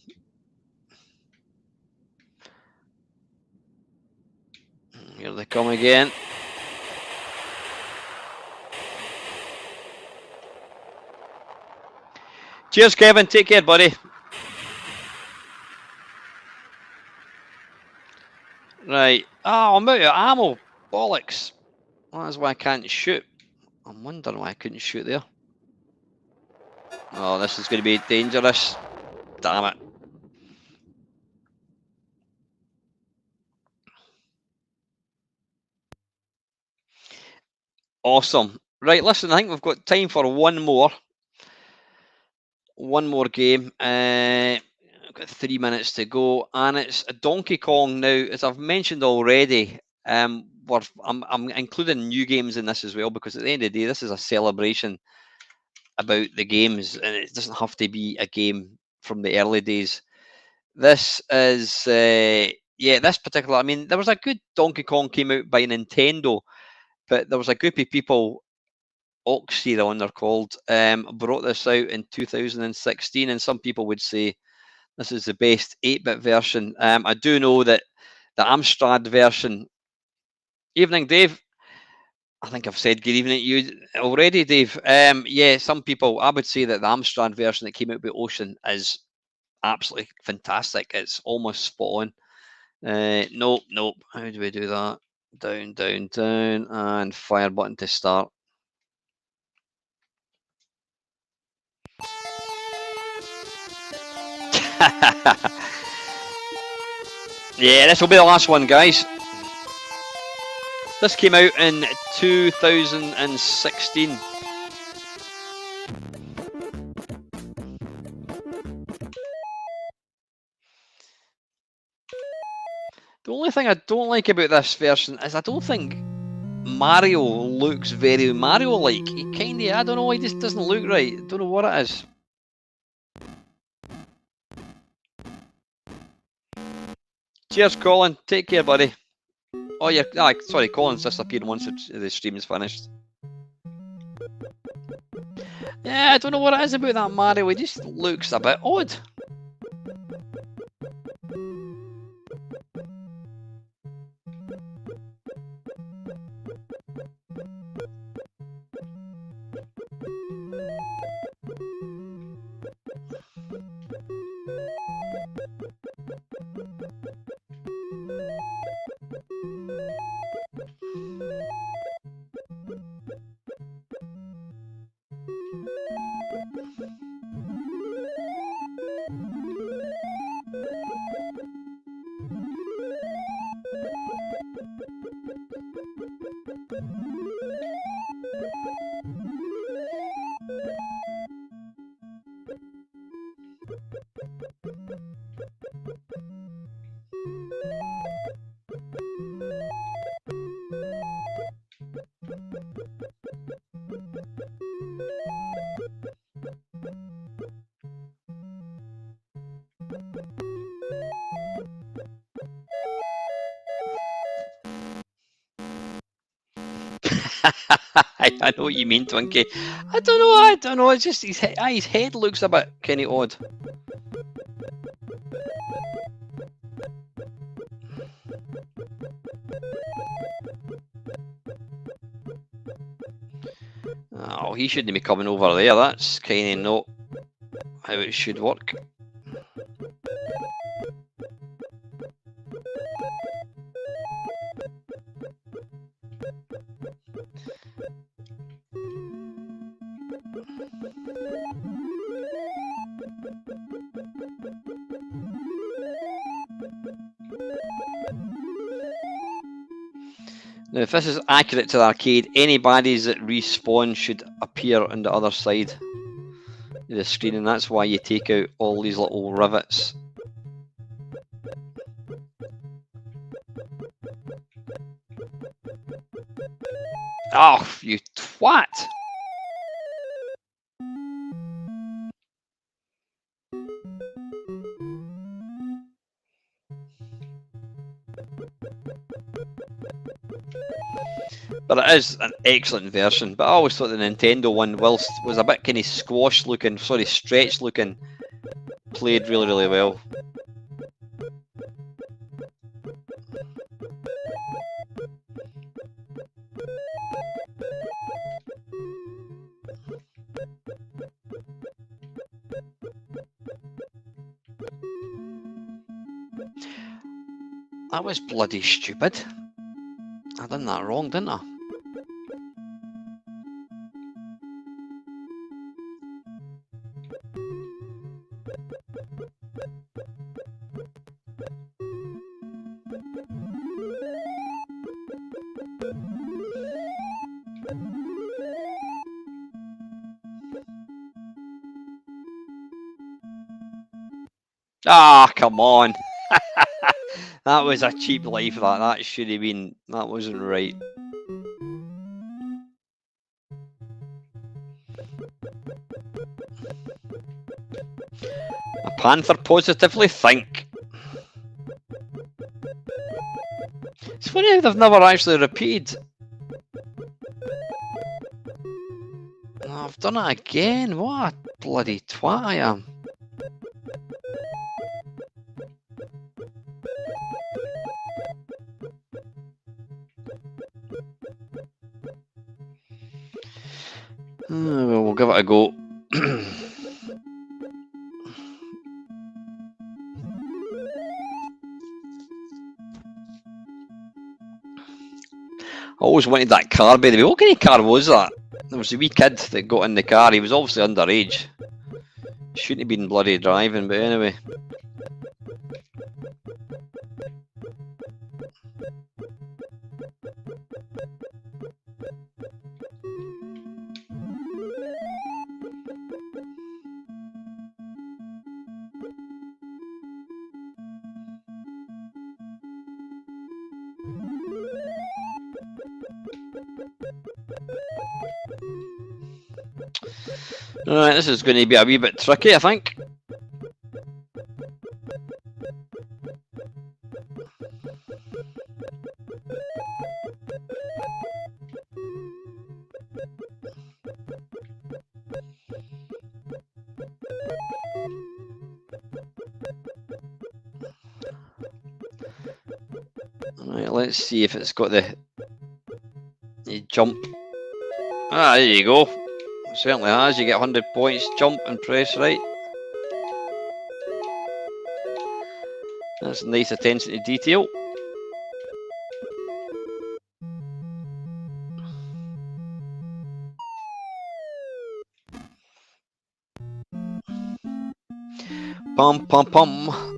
Here they come again. Cheers, Kevin. Take care, buddy. Right. Oh, I'm out of ammo. Bollocks. Well, that's why I can't shoot. I'm wondering why I couldn't shoot there. Oh, this is going to be dangerous. Damn it. Awesome. Right, listen, I think we've got time for one more game. I've got 3 minutes to go, and it's a Donkey Kong. Now, as I've mentioned already, I'm including new games in this as well, because at the end of the day, this is a celebration about the games, and it doesn't have to be a game from the early days. This is, this particular, I mean, there was a good Donkey Kong came out by Nintendo, but there was a group of people, Oxyron they're called, brought this out in 2016, and some people would say this is the best 8-bit version. I do know that the Amstrad version. Evening, Dave. I think I've said good evening to you already, Dave. Yeah, some people, I would say that the Amstrad version that came out with Ocean is absolutely fantastic. It's almost spot on. Nope. How do we do that? Down, and fire button to start. Yeah, this will be the last one, guys. This came out in 2016. The only thing I don't like about this version is I don't think Mario looks very Mario-like. He kinda, I don't know, he just doesn't look right. I don't know what it is. Cheers, Colin. Take care, buddy. Oh, yeah. Sorry, Colin's disappeared once the stream is finished. Yeah, I don't know what it is about that Mario. He just looks a bit odd. I know what you mean, Twinkie. I don't know. It's just his head looks a bit kind of odd. Oh, he shouldn't be coming over there. That's kind of not how it should work. Now, if this is accurate to the arcade, any baddies that respawn should appear on the other side of the screen, and that's why you take out all these little rivets. Oh, you twat! But it is an excellent version. But I always thought the Nintendo one, whilst was a bit kind of squash looking, stretched looking, played really, really well. That was bloody stupid. I done that wrong, didn't I? Ah, come on. That was a cheap life, that should have been, that wasn't right. A panther positively think. It's funny how they've never actually repeated. Oh, I've done it again. What a bloody twat I am. Well, we'll give it a go. I always wanted that car, by the way. What kind of car was that? There was a wee kid that got in the car. He was obviously underage. Shouldn't have been bloody driving, but anyway. Alright, this is going to be a wee bit tricky, I think. Alright, let's see if it's got the jump. Ah, there you go. It certainly has. You get 100 points, jump and press right. That's nice attention to detail. Pum pum pum.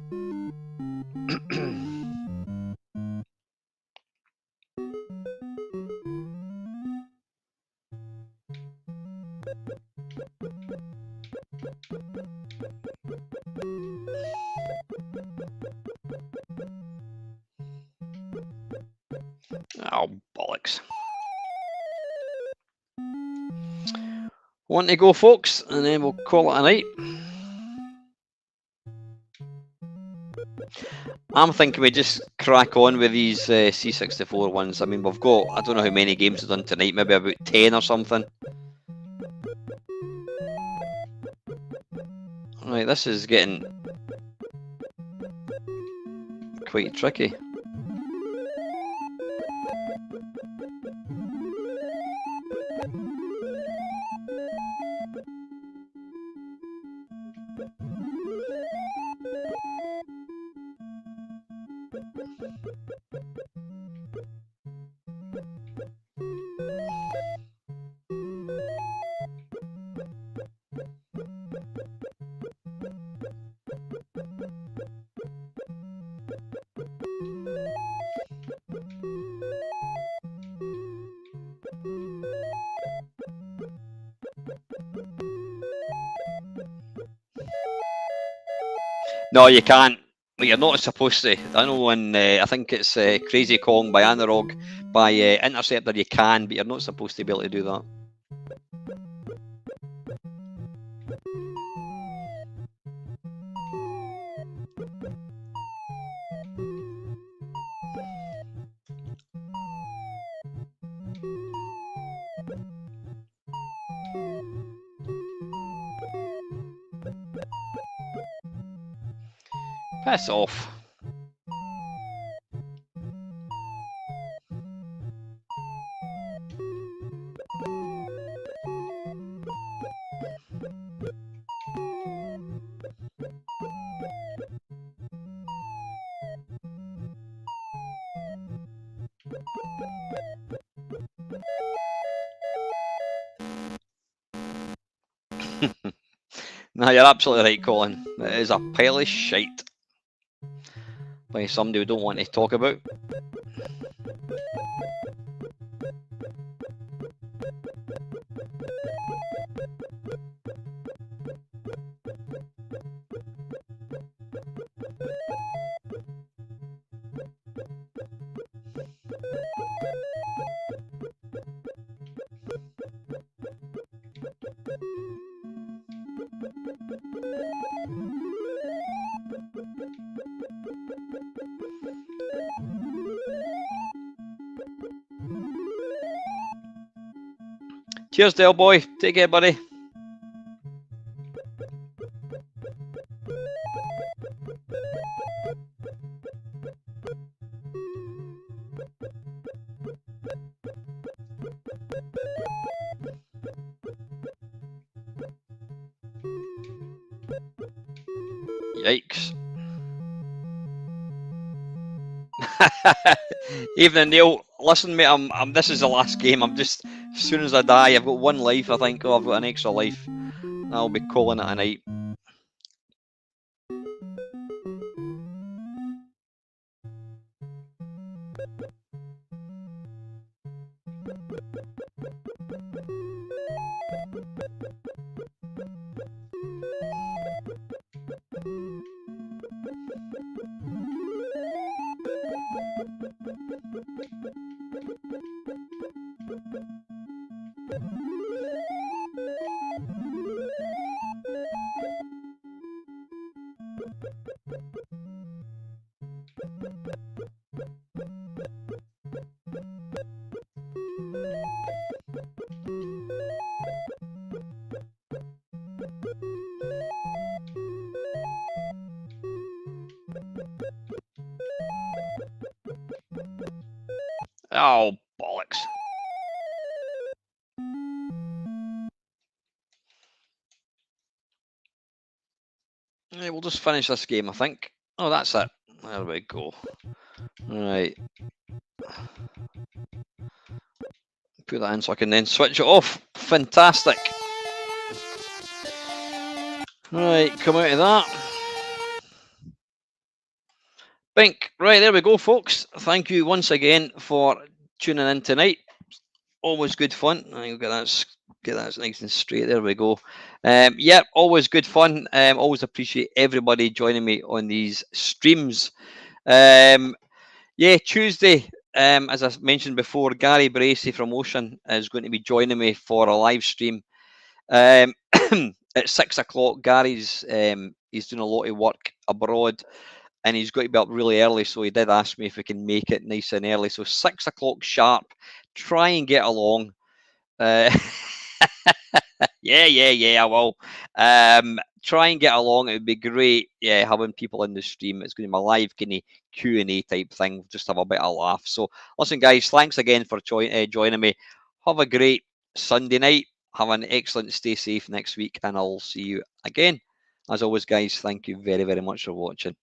Oh, bollocks. One to go, folks, and then we'll call it a night. I'm thinking we just crack on with these C64 ones. I mean, we've got, I don't know how many games we've done tonight, maybe about 10 or something. Right, this is getting quite tricky. No, you can't. Well, you're not supposed to. I know in, I think it's Crazy Kong by Analog, by Interceptor, you can, but you're not supposed to be able to do that. Piss off. No, you're absolutely right, Colin. It is a pile of shite. By somebody we don't want to talk about. Cheers, Del boy. Take care, buddy. Yikes. Evening, Neil. Listen, mate, this is the last game. I'm just, as soon as I die, I've got one life, I think. Oh, I've got an extra life. I'll be calling it a night. Oh, bollocks. Yeah, we'll just finish this game, I think. Oh, that's it. There we go. Right. Put that in so I can then switch it off. Fantastic. Right, come out of that. Bink. Right, there we go, folks. Thank you once again for tuning in tonight. Always good fun. I'll get that nice and straight. There we go. Yeah, always good fun. Always appreciate everybody joining me on these streams. Yeah, Tuesday, as I mentioned before, Gary Bracey from Ocean is going to be joining me for a live stream. At 6 o'clock, Gary's he's doing a lot of work abroad, and he's got to be up really early, so he did ask me if we can make it nice and early. So 6 o'clock sharp. Try and get along. Yeah, I will. Try and get along. It would be great. Yeah, having people in the stream. It's going to be my live kind of Q&A type thing. Just have a bit of a laugh. So, listen, guys, thanks again for joining me. Have a great Sunday night. Have an excellent stay safe next week, and I'll see you again. As always, guys, thank you very, very much for watching.